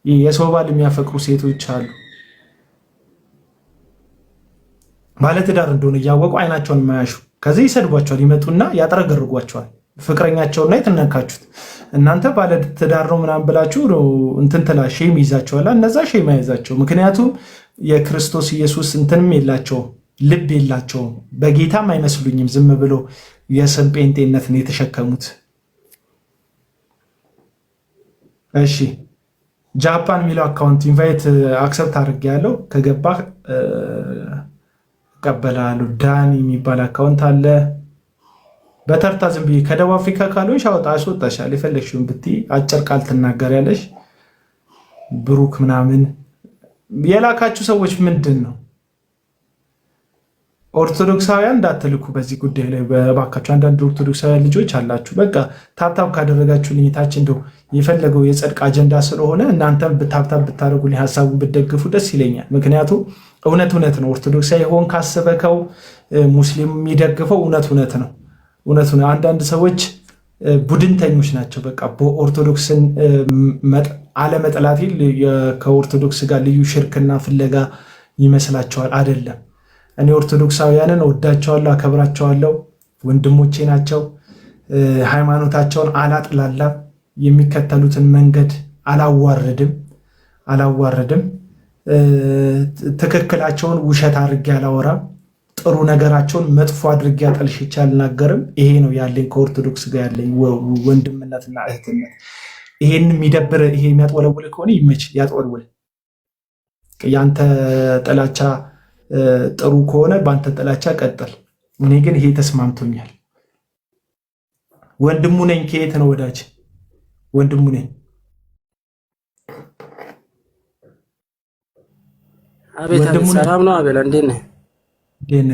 [SPEAKER 1] የሰው ባል የሚያፈቅሩ ሴቶች አሉ። ባለትዳር እንደሆነ እያወቁ አይናቸውን የማያሹ ከዚህ ይሰድቧቸዋል፣ ይመጡና ያጠረገርጓቸዋል። ፍቅረኛቸውና የተነካችሁት እናንተ ባለትዳር ነው ምናምን ብላችሁ እንትን ትላ ሼም ይዛቸዋል። እነዛ ሼም አይዛቸው፣ ምክንያቱም የክርስቶስ ኢየሱስ እንትንም የላቸውም፣ ልብ የላቸውም፣ በጌታም አይመስሉኝም። ዝም ብሎ የስም ጴንጤነት ነው የተሸከሙት። እሺ ጃፓን የሚለው አካውንት ኢንቫይት አክሰፕት አድርጌ ያለው ከገባ ቀበላሉ። ዳኒ የሚባል አካውንት አለ። በተርታ ዝም ብዬ ከደቡብ አፍሪካ ካልሆንሽ አስወጣሻል። የፈለግሽውን ብትይ አጭር ቃል ትናገሪያለሽ። ብሩክ ምናምን የላካችሁ ሰዎች ምንድን ነው? ኦርቶዶክሳውያን እንዳትልኩ በዚህ ጉዳይ ላይ በባካችሁ። አንዳንድ ኦርቶዶክሳውያን ልጆች አላችሁ። በቃ ታብታብ ካደረጋችሁ ልኝታች እንደው የፈለገው የጽድቅ አጀንዳ ስለሆነ እናንተም ብታብታብ ብታደርጉልኝ ሀሳቡን ብትደግፉ ደስ ይለኛል። ምክንያቱም እውነት ነው። ኦርቶዶክሳዊ ሆን ካስበከው ሙስሊም የሚደግፈው እውነት ነው። አንዳንድ ሰዎች ቡድንተኞች ናቸው። በቃ በኦርቶዶክስን አለመጥላት ከኦርቶዶክስ ጋር ልዩ ሽርክና ፍለጋ ይመስላቸዋል። አይደለም። እኔ ኦርቶዶክሳውያንን ወዳቸዋለሁ፣ አከብራቸዋለሁ። ወንድሞቼ ናቸው። ሃይማኖታቸውን አላጥላላም። የሚከተሉትን መንገድ አላዋርድም። ትክክላቸውን ውሸት አድርጌ አላወራም። ጥሩ ነገራቸውን መጥፎ አድርጌ አጠልሽቼ አልናገርም። ይሄ ነው ያለኝ ከኦርቶዶክስ ጋር ያለኝ ወንድምነትና እህትነት። ይሄን የሚደብር ይሄ የሚያጥወለውል ከሆነ ይመች ያጥወልውል። ያንተ ጥላቻ ጥሩ ከሆነ በአንተ ጥላቻ ቀጥል። እኔ ግን ይሄ ተስማምቶኛል። ወንድሙ ነኝ። ከየት ነው ወዳጅ? ወንድሙ ነኝ።
[SPEAKER 5] አቤት ሰላም ነው። አቤል እንዴት ነህ?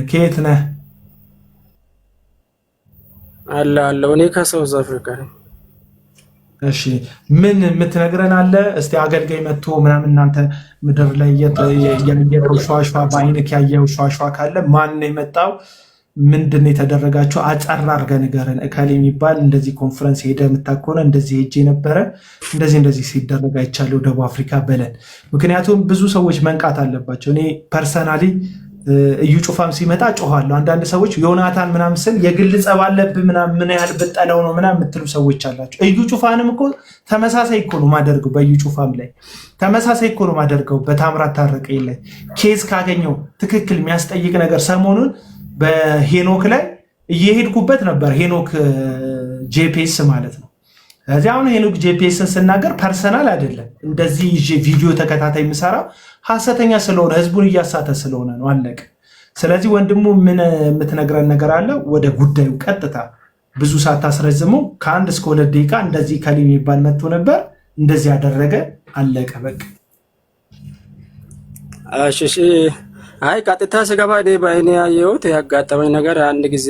[SPEAKER 1] ከየት ነህ?
[SPEAKER 5] አለሁ። እኔ ከሳውዝ አፍሪካ ነኝ።
[SPEAKER 1] እሺ ምን የምትነግረን አለ? እስቲ አገልጋይ መጥቶ ምናምን እናንተ ምድር ላይ የሚየጠው ሸዋሸዋ በአይንክ ያየው ሸዋሸዋ ካለ ማን ነው የመጣው? ምንድን ነው የተደረጋቸው? አጠር አድርገህ ንገረን። እካሌ የሚባል እንደዚህ ኮንፈረንስ ሄደ የምታከሆነ እንደዚህ ሄጄ ነበረ እንደዚህ ሲደረግ አይቻለሁ ደቡብ አፍሪካ በለን። ምክንያቱም ብዙ ሰዎች መንቃት አለባቸው። እኔ ፐርሰናሊ እዩ ጩፋም ሲመጣ ጮኋለሁ። አንዳንድ ሰዎች ዮናታን ምናምን ስል የግል ጸብ አለብህ ምናምን ምን ያህል ብጠለው ነው ምናምን የምትሉ ሰዎች አላቸው። እዩ ጩፋንም እኮ ተመሳሳይ እኮ ነው ማደርገው። በእዩ ጩፋም ላይ ተመሳሳይ እኮ ነው ማደርገው። በታምራት ታረቀኝ ላይ ኬዝ ካገኘው ትክክል የሚያስጠይቅ ነገር ሰሞኑን በሄኖክ ላይ እየሄድኩበት ነበር። ሄኖክ ጄፒኤስ ማለት ነው። ስለዚህ አሁን ሄኖክ ጄፒኤስን ስናገር ፐርሰናል አይደለም። እንደዚህ ይዤ ቪዲዮ ተከታታይ የምሰራው ሐሰተኛ ስለሆነ ህዝቡን እያሳተ ስለሆነ ነው። አለቀ። ስለዚህ ወንድሙ ምን የምትነግረን ነገር አለ? ወደ ጉዳዩ ቀጥታ ብዙ ሳታስረዝመው ከ1 እስከ 2 ደቂቃ እንደዚህ ከሊ የሚባል መጥቶ ነበር እንደዚህ ያደረገ አለቀ በቃ።
[SPEAKER 5] እሺ አይ ቀጥታ ስገባ እኔ በአይኔ ያየሁት ያጋጠመኝ ነገር አንድ ጊዜ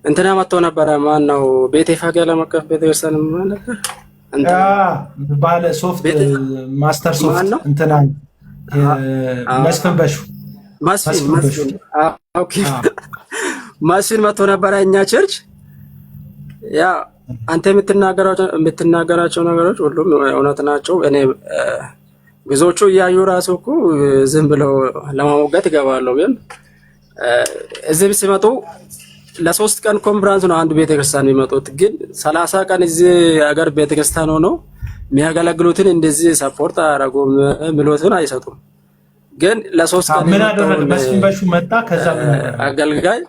[SPEAKER 5] እንትና መጥቶ ነበረ። ማን ነው ቤቴ ፋጋ ለመቀፍ ቤተክርስቲያን ነበር
[SPEAKER 1] ባለ ሶፍት ማስተር ሶፍት እንትና መስፍን በሹ መስፍን መጥቶ ነበረ እኛ ቸርች። ያ አንተ የምትናገራቸው ነገሮች ሁሉም እውነት ናቸው። እኔ ብዙዎቹ እያዩ ራሱ እኮ ዝም ብለው ለማሞገት ይገባሉ። ግን እዚህ ሲመጡ ለ3 ቀን ኮንፈረንስ ነው አንድ ቤተክርስቲያን የሚመጡት። ግን 30 ቀን እዚህ ሀገር ቤተክርስቲያን ሆኖ የሚያገለግሉትን እንደዚህ ሰፖርት አያደርጉም፣ ምሎትን አይሰጡም። ግን ለ3 ቀን ምን አደረገ? መስፍን በሹ መጣ። ከዛ
[SPEAKER 5] አገልጋይ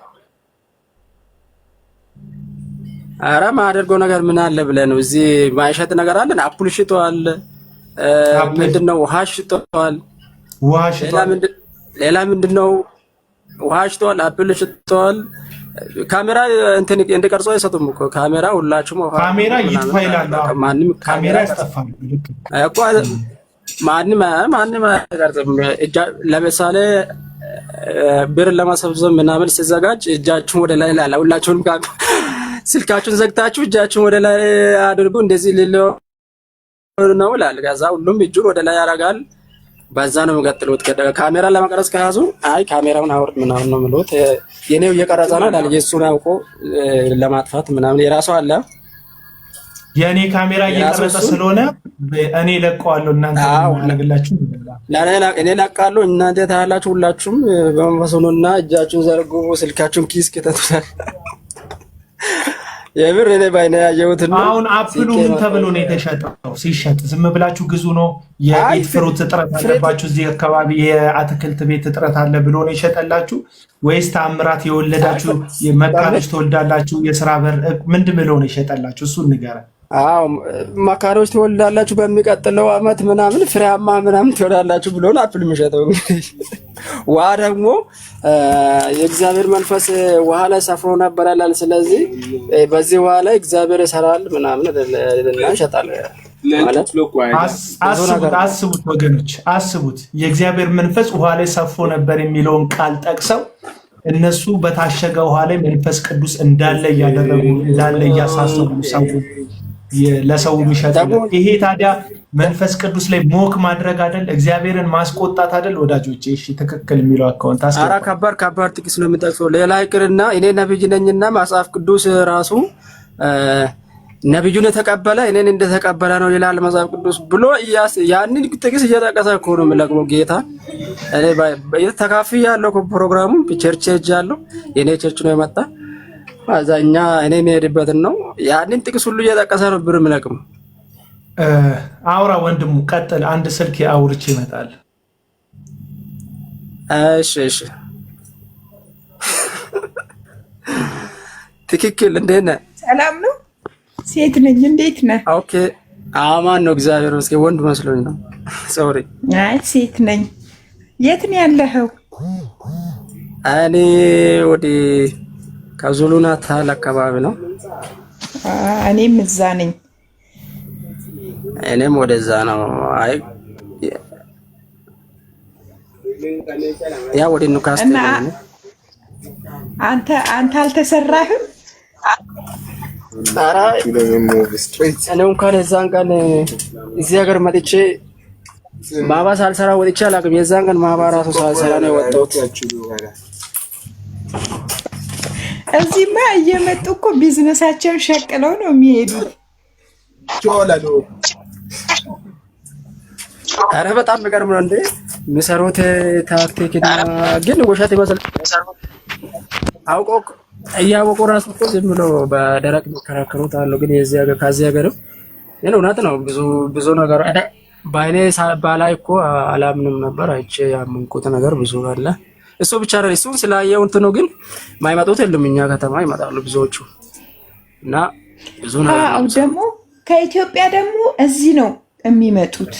[SPEAKER 5] ኧረ ማደርገው ነገር ምን አለ ብለህ ነው? እዚህ ማይሸጥ ነገር አለ። አፕል ሽጧል፣ ምንድነው ውሃ ሽጧል፣ ሌላ ምንድነው ውሃ ሽጧል፣ አፕል ሽጧል። ካሜራ እንትን እንደቀርጾ አይሰጡም እኮ ካሜራ። ሁላችሁም
[SPEAKER 1] ካሜራ ይፋይላል። ማንም ካሜራ ያስጠፋል እኮ ማንም አይቀርጽም። ለምሳሌ ብር ለማሰብሰብ ምናምን ሲዘጋጅ እጃችሁን ወደ ላይ ላላ ሁላችሁንም ስልካችሁን ዘግታችሁ እጃችሁን ወደ ላይ አድርጉ እንደዚህ ሊለው ነው ይላል። ከዛ ሁሉም እጁን ወደ ላይ ያደርጋል። በዛ ነው የሚቀጥሉት። ካሜራ ለመቀረጽ ከያዙ አይ ካሜራውን አውርድ ምናምን ነው የሚሉት። የኔው እየቀረጸ ነው ይላል። የእሱን አውቆ ለማጥፋት ምናምን የራሱ አለ። የኔ ካሜራ እየቀረጸ ስለሆነ እኔ ለቀዋለሁ፣ እናንተ ማለግላችሁ
[SPEAKER 5] እኔ ለቃለሁ፣ እናንተ ታያላችሁ። ሁላችሁም በመንፈስ ሆኖና እጃችሁን ዘርጉ፣ ስልካችሁን ኪስ ከተቱታል። የምር እኔ ባይና ያየሁት ነው።
[SPEAKER 1] አሁን አፕሉ ምን ተብሎ ነው የተሸጠው? ሲሸጥ ዝም ብላችሁ ግዙ ነው? የቤት ፍሩት እጥረት አለባችሁ እዚህ አካባቢ የአትክልት ቤት እጥረት አለ ብሎ ነው የሸጠላችሁ? ወይስ ተአምራት የወለዳችሁ መካሮች ትወልዳላችሁ የሥራ በር ምንድን ብሎ ነው የሸጠላችሁ? እሱን ንገረን።
[SPEAKER 5] አዎ መካሮች ትወልዳላችሁ በሚቀጥለው አመት ምናምን ፍሬያማ ምናምን ትወልዳላችሁ ብሎ ነው አፕል የሚሸጠው። ውሃ ደግሞ የእግዚአብሔር መንፈስ ውሃ ላይ ሰፍሮ ነበር ይላል። ስለዚህ በዚህ ውሃ ላይ እግዚአብሔር ይሰራል ምናምን ይሸጣል ማለት።
[SPEAKER 1] አስቡት ወገኖች፣ አስቡት የእግዚአብሔር መንፈስ ውሃ ላይ ሰፍሮ ነበር የሚለውን ቃል ጠቅሰው እነሱ በታሸገ ውሃ ላይ መንፈስ ቅዱስ እንዳለ እያደረጉ እንዳለ እያሳሰቡ ሰው ለሰው የሚሸጠው ይሄ ታዲያ መንፈስ ቅዱስ ላይ ሞክ ማድረግ አይደል? እግዚአብሔርን ማስቆጣት አይደል? ወዳጆቼ እሺ ትክክል የሚለው አካውንት
[SPEAKER 5] አራ ከባድ ጥቅስ ነው የሚጠቅሰው። ሌላ ይቅርና እኔ ነብይ ነኝና መጽሐፍ ቅዱስ ራሱ ነብዩን የተቀበለ እኔን እንደተቀበለ ነው ይላል መጽሐፍ ቅዱስ ብሎ ያንን ጥቅስ እየጠቀሰ እኮ ነው የሚለቅመው ጌታ። እኔ ተካፍያለሁ ፕሮግራሙ ቸርች ሄጃለሁ። የኔ ቸርች ነው የመጣ አዛኛ እኔ የምሄድበትን ነው ያንን ጥቅስ ሁሉ እየጠቀሰ ነው ብር የሚለቅመው።
[SPEAKER 1] አውራ ወንድሙ ቀጥል። አንድ ስልክ አውርቼ ይመጣል።
[SPEAKER 5] እሺ ትክክል። እንዴት ነህ?
[SPEAKER 6] ሰላም ነው። ሴት ነኝ። እንዴት ነህ?
[SPEAKER 5] ኦኬ አማን ነው እግዚአብሔር ይመስገን። ወንድ መስሎኝ ነው ሶሪ።
[SPEAKER 6] አይ ሴት ነኝ። የት ነው ያለኸው?
[SPEAKER 5] እኔ ወደ ከዙሉ ናታል አካባቢ ነው።
[SPEAKER 6] እኔም እዛ ነኝ።
[SPEAKER 5] እኔም ወደዛ ነው። አይ ያ ወደ ኑካስ
[SPEAKER 6] እና አንተ አልተሰራህም?
[SPEAKER 5] ኧረ እኔ እንኳን የዛን ቀን እዚህ ሀገር መጥቼ ማባ ሳልሰራ ወጥቼ አላውቅም። የዛን ቀን ማባ ራሱ ሳልሰራ ነው የወጣሁት።
[SPEAKER 6] እዚህማ እየመጡ እኮ ቢዝነሳቸውን ሸቅለው ነው የሚሄዱት።
[SPEAKER 5] ኧረ በጣም የሚገርም ነው እንዴ የሚሰሩት ታክቲክ ግን ውሸት ይመስላል። አውቆ እያወቁ ራሱ እኮ ዝም ብሎ በደረቅ የሚከራከሩት አሉ። ግን የዚህ ሀገር ከዚህ ሀገር ግን እውነት ነው ብዙ ነገር በአይኔ ባላይ እኮ አላምንም ነበር። አይቼ ያመንኩት ነገር ብዙ አለ። እሱ ብቻ ነው። እሱን ስላየው እንትን ነው። ግን ማይመጡት የለም። እኛ ከተማ ይመጣሉ ብዙዎቹ እና ብዙ ነው።
[SPEAKER 6] አዎ ደግሞ ከኢትዮጵያ ደግሞ እዚህ ነው የሚመጡት።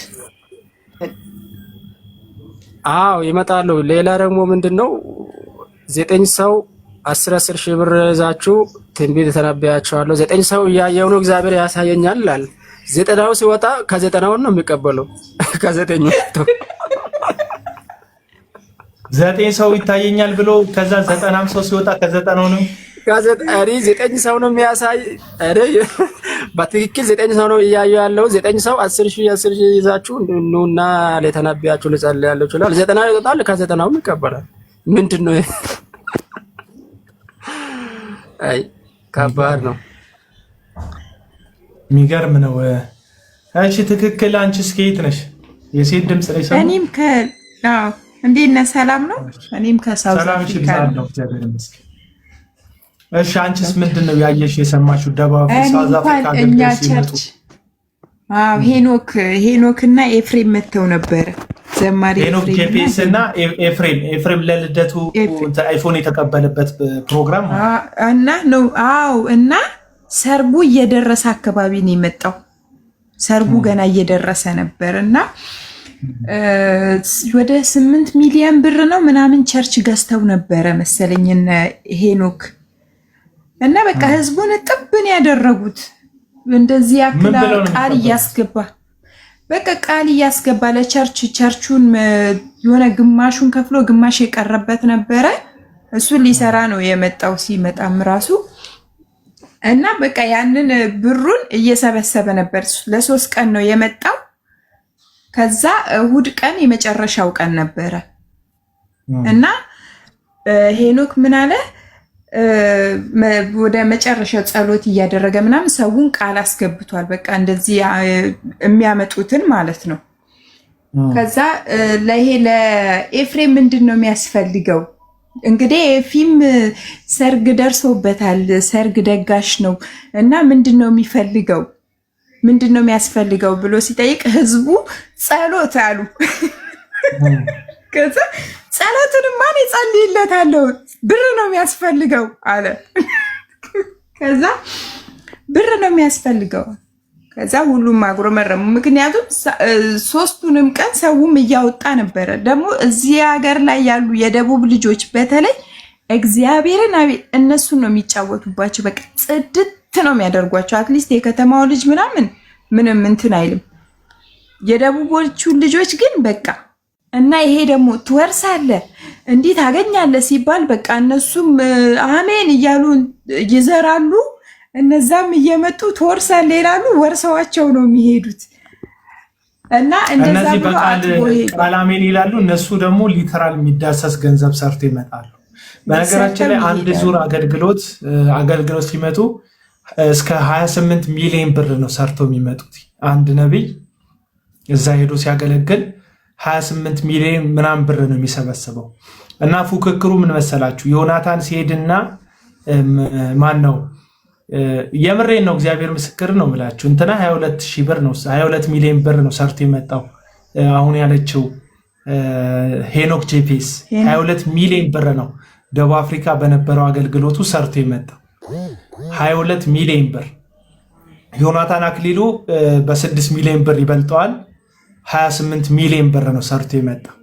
[SPEAKER 5] አዎ ይመጣሉ። ሌላ ደግሞ ምንድነው 9 ሰው 10 ሺህ ብር ይዛችሁ ትንቢት ተነብያችኋለሁ 9 ሰው እያየው ነው እግዚአብሔር ያሳየኛል ይላል። 9ው ሲወጣ ከ9ው ነው የሚቀበለው ከ9ኙ
[SPEAKER 1] 9 ሰው ይታየኛል ብሎ ከዛ 90 ሰው ሲወጣ ከ90ው ነው
[SPEAKER 5] ጋዜጣሪ 9 ሰው ነው የሚያሳይ አይደል? በትክክል 9 ሰው ነው እያየው ያለው 9 ሰው 10 ሺህ ይዛችሁ ነውና ለተነብያችሁ ለጸልያለሁ ይችላል 90 ይወጣል ከ90ው ይቀበላል። ምንድነው? አይ ከባድ ነው።
[SPEAKER 1] የሚገርም ነው። እሺ ትክክል። አንቺስ ከየት ነሽ? የሴት ድምጽ ላይ ሰው
[SPEAKER 6] እኔም አዎ እንዴት ነህ? ሰላም ነው። እኔም ከሳውዝ አፍሪካ ነው።
[SPEAKER 1] እሺ አንቺስ ምንድነው ያየሽ የሰማሽው? ደቡብ ሳውዝ አፍሪካ
[SPEAKER 6] እኛ ቸርች ሄኖክና ኤፍሬም መተው ነበር። ዘማሪ
[SPEAKER 1] ሄኖክ ጄፒኤስ እና ኤፍሬም ለልደቱ አይፎን የተቀበለበት ፕሮግራም
[SPEAKER 6] እና ነው። አዎ እና ሰርጉ እየደረሰ አካባቢ ነው የመጣው። ሰርጉ ገና እየደረሰ ነበር እና ወደ 8 ሚሊዮን ብር ነው ምናምን ቸርች ገዝተው ነበረ መሰለኝ ሄኖክ እና በቃ ህዝቡን ጥብን ያደረጉት እንደዚህ ያክል ቃል እያስገባ በቃ ቃል እያስገባ ለቸርቹን የሆነ ግማሹን ከፍሎ ግማሽ የቀረበት ነበረ። እሱን ሊሰራ ነው የመጣው ሲመጣም ራሱ እና በቃ ያንን ብሩን እየሰበሰበ ነበር። ለ3 ቀን ነው የመጣው። ከዛ እሁድ ቀን የመጨረሻው ቀን ነበረ እና ሄኖክ ምን አለ ወደ መጨረሻው ጸሎት እያደረገ ምናምን ሰውን ቃል አስገብቷል። በቃ እንደዚህ የሚያመጡትን ማለት ነው። ከዛ ለኤፍሬም ምንድነው የሚያስፈልገው? እንግዲህ ኤፊም ሰርግ ደርሶበታል። ሰርግ ደጋሽ ነው እና ምንድነው የሚፈልገው? ምንድነው የሚያስፈልገው ብሎ ሲጠይቅ ህዝቡ ጸሎት አሉ። ከዛ ጸሎትን ማን ይጸልይለታል? ብር ነው የሚያስፈልገው አለ። ከዛ ብር ነው የሚያስፈልገው። ከዛ ሁሉም አጉረመረሙ። ምክንያቱም 3ቱንም ቀን ሰውም እያወጣ ነበረ። ደግሞ እዚህ ሀገር ላይ ያሉ የደቡብ ልጆች በተለይ እግዚአብሔርን አቤት እነሱን ነው የሚጫወቱባቸው። በቃ ጽድት ነው የሚያደርጓቸው። አትሊስት የከተማው ልጅ ምንም እንትን አይልም። የደቡቦቹ ልጆች ግን በቃ እና ይሄ ደግሞ ትወርሳለህ እንዴት ታገኛለህ ሲባል በቃ እነሱም አሜን እያሉ ይዘራሉ። እነዛም እየመጡ ትወርሳለህ ይላሉ። ወርሰዋቸው ነው የሚሄዱት። እና እንደዛ ብሎ
[SPEAKER 1] ቃል አሜን ይላሉ። እነሱ ደግሞ ሊተራል የሚዳሰስ ገንዘብ ሰርቶ ይመጣሉ። በነገራችን ላይ አንድ ዙር አገልግሎት ሲመጡ እስከ 28 ሚሊዮን ብር ነው ሰርቶ የሚመጡት። አንድ ነብይ እዛ ሄዶ ሲያገለግል 28 ሚሊዮን ምናምን ብር ነው የሚሰበስበው። እና ፉክክሩ ምን መሰላችሁ? ዮናታን ሲሄድና ማን ነው የምሬን ነው እግዚአብሔር ምስክር ነው የምላችሁ እንትና 22 ብር ነው 22 ሚሊዮን ብር ነው ሰርቶ የመጣው። አሁን ያለችው ሄኖክ ጄፒኤስ 22 ሚሊዮን ብር ነው ደቡብ አፍሪካ በነበረው አገልግሎቱ ሰርቶ የመጣው 22 ሚሊዮን ብር። ዮናታን አክሊሉ በ6 ሚሊዮን ብር ይበልጠዋል። 28 ሚሊዮን ብር ነው ሰርቶ የመጣው።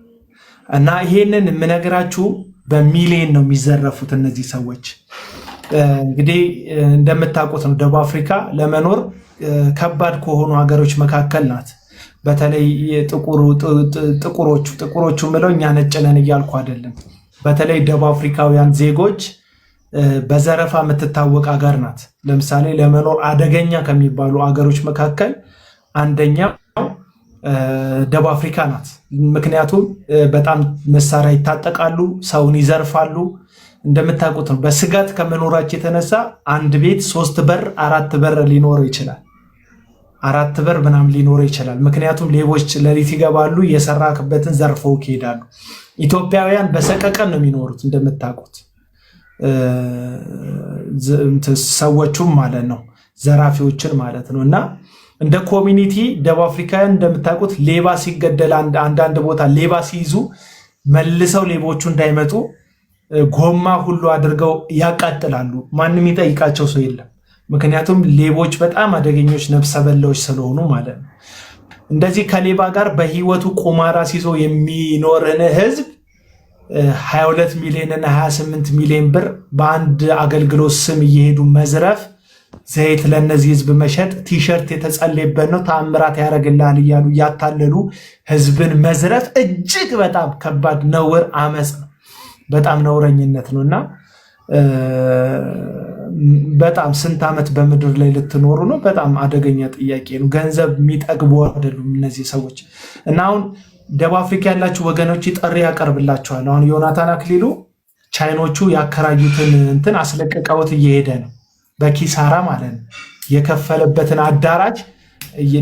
[SPEAKER 1] እና ይሄንን የምነግራችሁ በሚሊዮን ነው የሚዘረፉት እነዚህ ሰዎች። እንግዲህ እንደምታውቁት ነው ደቡብ አፍሪካ ለመኖር ከባድ ከሆኑ ሀገሮች መካከል ናት። በተለይ ጥቁሮቹ ምለው እኛ ነጭ ነን እያልኩ አይደለም። በተለይ ደቡብ አፍሪካውያን ዜጎች በዘረፋ የምትታወቅ ሀገር ናት። ለምሳሌ ለመኖር አደገኛ ከሚባሉ ሀገሮች መካከል አንደኛው ደቡብ አፍሪካ ናት። ምክንያቱም በጣም መሳሪያ ይታጠቃሉ፣ ሰውን ይዘርፋሉ። እንደምታውቁት ነው በስጋት ከመኖራቸው የተነሳ አንድ ቤት 3 በር 4 በር ሊኖረው ይችላል። 4 በር ምናምን ሊኖረው ይችላል። ምክንያቱም ሌቦች ሌሊት ይገባሉ፣ የሰራክበትን ዘርፈው ይሄዳሉ። ኢትዮጵያውያን በሰቀቀን ነው የሚኖሩት እንደምታውቁት ሰዎቹም ማለት ነው ዘራፊዎችን ማለት ነው። እና እንደ ኮሚኒቲ ደቡብ አፍሪካውያን እንደምታውቁት ሌባ ሲገደል አንዳንድ ቦታ ሌባ ሲይዙ መልሰው ሌቦቹ እንዳይመጡ ጎማ ሁሉ አድርገው ያቃጥላሉ። ማንም ይጠይቃቸው ሰው የለም። ምክንያቱም ሌቦች በጣም አደገኞች ነፍሰ በላዎች ስለሆኑ ማለት ነው። እንደዚህ ከሌባ ጋር በህይወቱ ቁማራ ሲይዞ የሚኖርን ህዝብ 22 ሚሊዮን እና 28 ሚሊዮን ብር በአንድ አገልግሎት ስም እየሄዱ መዝረፍ፣ ዘይት ለነዚህ ህዝብ መሸጥ፣ ቲሸርት የተጸለየበት ነው ተአምራት ያደርግልሃል እያሉ ያታለሉ ህዝብን መዝረፍ እጅግ በጣም ከባድ ነውር አመጽ ነው። በጣም ነውረኝነት ነውና በጣም ስንት ዓመት በምድር ላይ ልትኖሩ ነው? በጣም አደገኛ ጥያቄ ነው። ገንዘብ የሚጠግቡ አይደሉም እነዚህ ሰዎች። እና አሁን ደቡብ አፍሪካ ያላችሁ ወገኖች ጥሪ ያቀርብላችኋል። አሁን ዮናታን አክሊሉ ቻይኖቹ ያከራዩትን እንትን አስለቀቀውት እየሄደ ነው፣ በኪሳራ ማለት ነው። የከፈለበትን አዳራሽ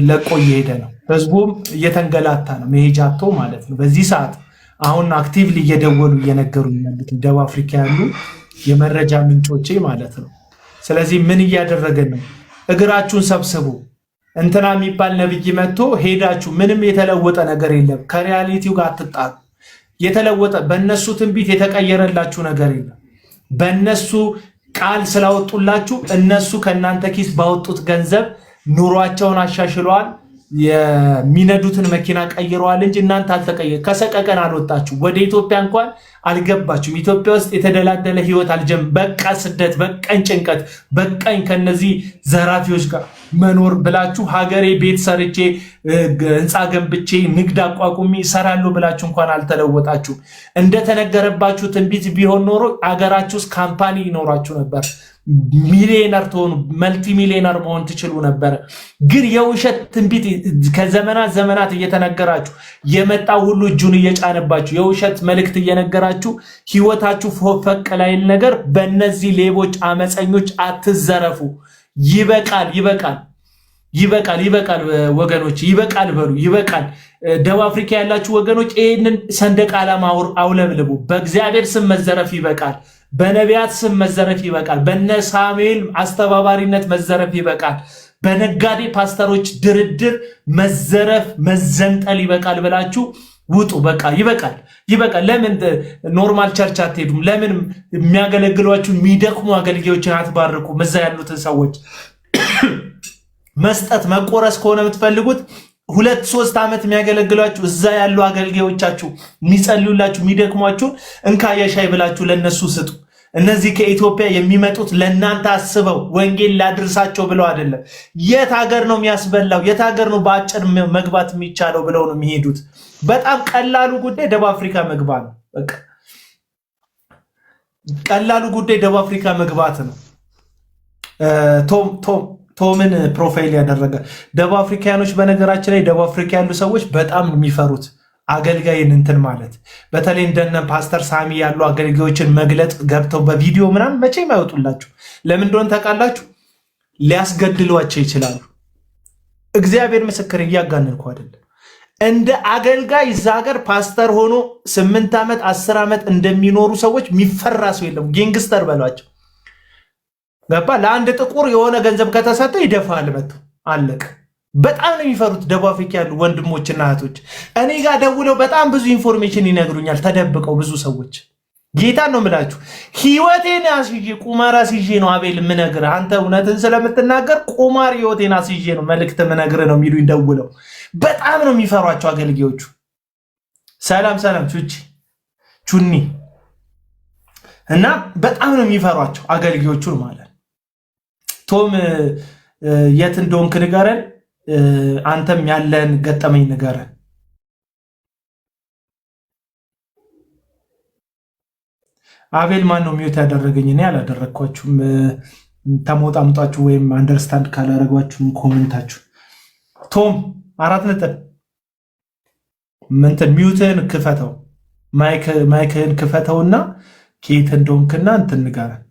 [SPEAKER 1] ለቆ እየሄደ ነው። ህዝቡም እየተንገላታ ነው፣ መሄጃቶ ማለት ነው። በዚህ ሰዓት አሁን አክቲቭሊ እየደወሉ እየነገሩ ያሉት ደቡብ አፍሪካ ያሉ የመረጃ ምንጮቼ ማለት ነው። ስለዚህ ምን እያደረገን ነው? እግራችሁን ሰብስቡ። እንትና የሚባል ነብይ መጥቶ ሄዳችሁ ምንም የተለወጠ ነገር የለም። ከሪያሊቲው ጋር አትጣሉ። የተለወጠ በእነሱ ትንቢት የተቀየረላችሁ ነገር የለም። በእነሱ ቃል ስላወጡላችሁ እነሱ ከእናንተ ኪስ ባወጡት ገንዘብ ኑሯቸውን አሻሽለዋል፣ የሚነዱትን መኪና ቀይረዋል እንጂ እናንተ አልተቀየረ። ከሰቀቀን አልወጣችሁ፣ ወደ ኢትዮጵያ እንኳን አልገባችሁም። ኢትዮጵያ ውስጥ የተደላደለ ህይወት በቃ ስደት፣ በቃኝ ጭንቀት፣ በቃኝ ከነዚህ ዘራፊዎች ጋር መኖር ብላችሁ ሀገሬ ቤት ሰርቼ ህንፃ ገንብቼ ንግድ አቋቁሚ እሰራለሁ ብላችሁ እንኳን አልተለወጣችሁ። እንደተነገረባችሁ ትንቢት ቢሆን ኖሮ አገራችሁ ውስጥ ካምፓኒ ይኖራችሁ ነበር። ሚሊዮነር ትሆኑ፣ መልቲ ሚሊዮነር መሆን ትችሉ ነበር። ግን የውሸት ትንቢት ከዘመናት ዘመናት እየተነገራችሁ የመጣው ሁሉ እጁን እየጫነባችሁ የውሸት መልእክት እየነገራችሁ ህይወታችሁ ፈቅ ላይል ነገር በእነዚህ ሌቦች አመፀኞች አትዘረፉ። ይበቃል፣ ይበቃል፣ ይበቃል፣ ይበቃል ወገኖች፣ ይበቃል በሉ፣ ይበቃል። ደቡብ አፍሪካ ያላችሁ ወገኖች ይህንን ሰንደቅ ዓላማ አውለብልቡ። በእግዚአብሔር ስም መዘረፍ ይበቃል። በነቢያት ስም መዘረፍ ይበቃል። በነ ሳሙኤል አስተባባሪነት መዘረፍ ይበቃል። በነጋዴ ፓስተሮች ድርድር መዘረፍ መዘንጠል ይበቃል ብላችሁ ውጡ። በቃ ይበቃል፣ ይበቃል። ለምን ኖርማል ቸርች አትሄዱም? ለምን የሚያገለግሏችሁ የሚደክሙ አገልጋዮችን አትባርኩም? እዛ ያሉትን ሰዎች መስጠት መቆረስ ከሆነ የምትፈልጉት 2-3 ዓመት የሚያገለግሏችሁ እዛ ያሉ አገልጋዮቻችሁ የሚጸልዩላችሁ የሚደክሟችሁ እንካ የሻይ ብላችሁ ለነሱ ስጡ። እነዚህ ከኢትዮጵያ የሚመጡት ለእናንተ አስበው ወንጌል ላድርሳቸው ብለው አይደለም። የት ሀገር ነው የሚያስበላው? የት ሀገር ነው በአጭር መግባት የሚቻለው ብለው ነው የሚሄዱት። በጣም ቀላሉ ጉዳይ ደቡብ አፍሪካ መግባት ነው። በቃ ቀላሉ ጉዳይ ደቡብ አፍሪካ መግባት ነው። ቶምን ፕሮፋይል ያደረገ ደቡብ አፍሪካኖች፣ በነገራችን ላይ ደቡብ አፍሪካ ያሉ ሰዎች በጣም የሚፈሩት አገልጋይን እንትን ማለት፣ በተለይ እንደነ ፓስተር ሳሚ ያሉ አገልጋዮችን መግለጥ ገብተው በቪዲዮ ምናምን መቼም አይወጡላችሁ። ለምን እንደሆነ ታውቃላችሁ? ሊያስገድሏቸው ይችላሉ። እግዚአብሔር ምስክር፣ እያጋነንኩ አይደለም። እንደ አገልጋይ እዛ ሀገር ፓስተር ሆኖ 8 ዓመት 10 ዓመት እንደሚኖሩ ሰዎች የሚፈራ ሰው የለም። ጌንግስተር በሏቸው። ገባ? ለአንድ ጥቁር የሆነ ገንዘብ ከተሰጠ ይደፋል፣ መጥቶ አለቀ። በጣም ነው የሚፈሩት ደቡብ አፍሪካ ያሉ ወንድሞችና እህቶች። እኔ ጋር ደውለው በጣም ብዙ ኢንፎርሜሽን ይነግሩኛል፣ ተደብቀው ብዙ ሰዎች። ጌታን ነው የምላችሁ። ህይወቴን አስይዤ ቁማር አስይዤ ነው አቤል የምነግርህ። አንተ እውነትን ስለምትናገር ቁማር ህይወቴን አስይዤ ነው መልእክት የምነግርህ ነው የሚሉኝ ደውለው። በጣም ነው የሚፈሯቸው አገልጋዮቹ። ሰላም ሰላም ቹኒ እና በጣም ነው የሚፈሯቸው አገልጋዮቹን ማለት። ቶም የት እንደሆንክ ንገረን፣ አንተም ያለን ገጠመኝ ንገረን። አቤል ማን ነው ሚውት ያደረገኝ? እኔ አላደረግኳችሁም። ተሞጣምጧችሁ ወይም አንደርስታንድ ካላረጓችሁም ኮሜንታችሁ። ቶም 4 ነጥብ ምንትን ሚውትህን ክፈተው፣ ማይክህን ክፈተውና ከየት እንደሆንክና እንትን ንገረን።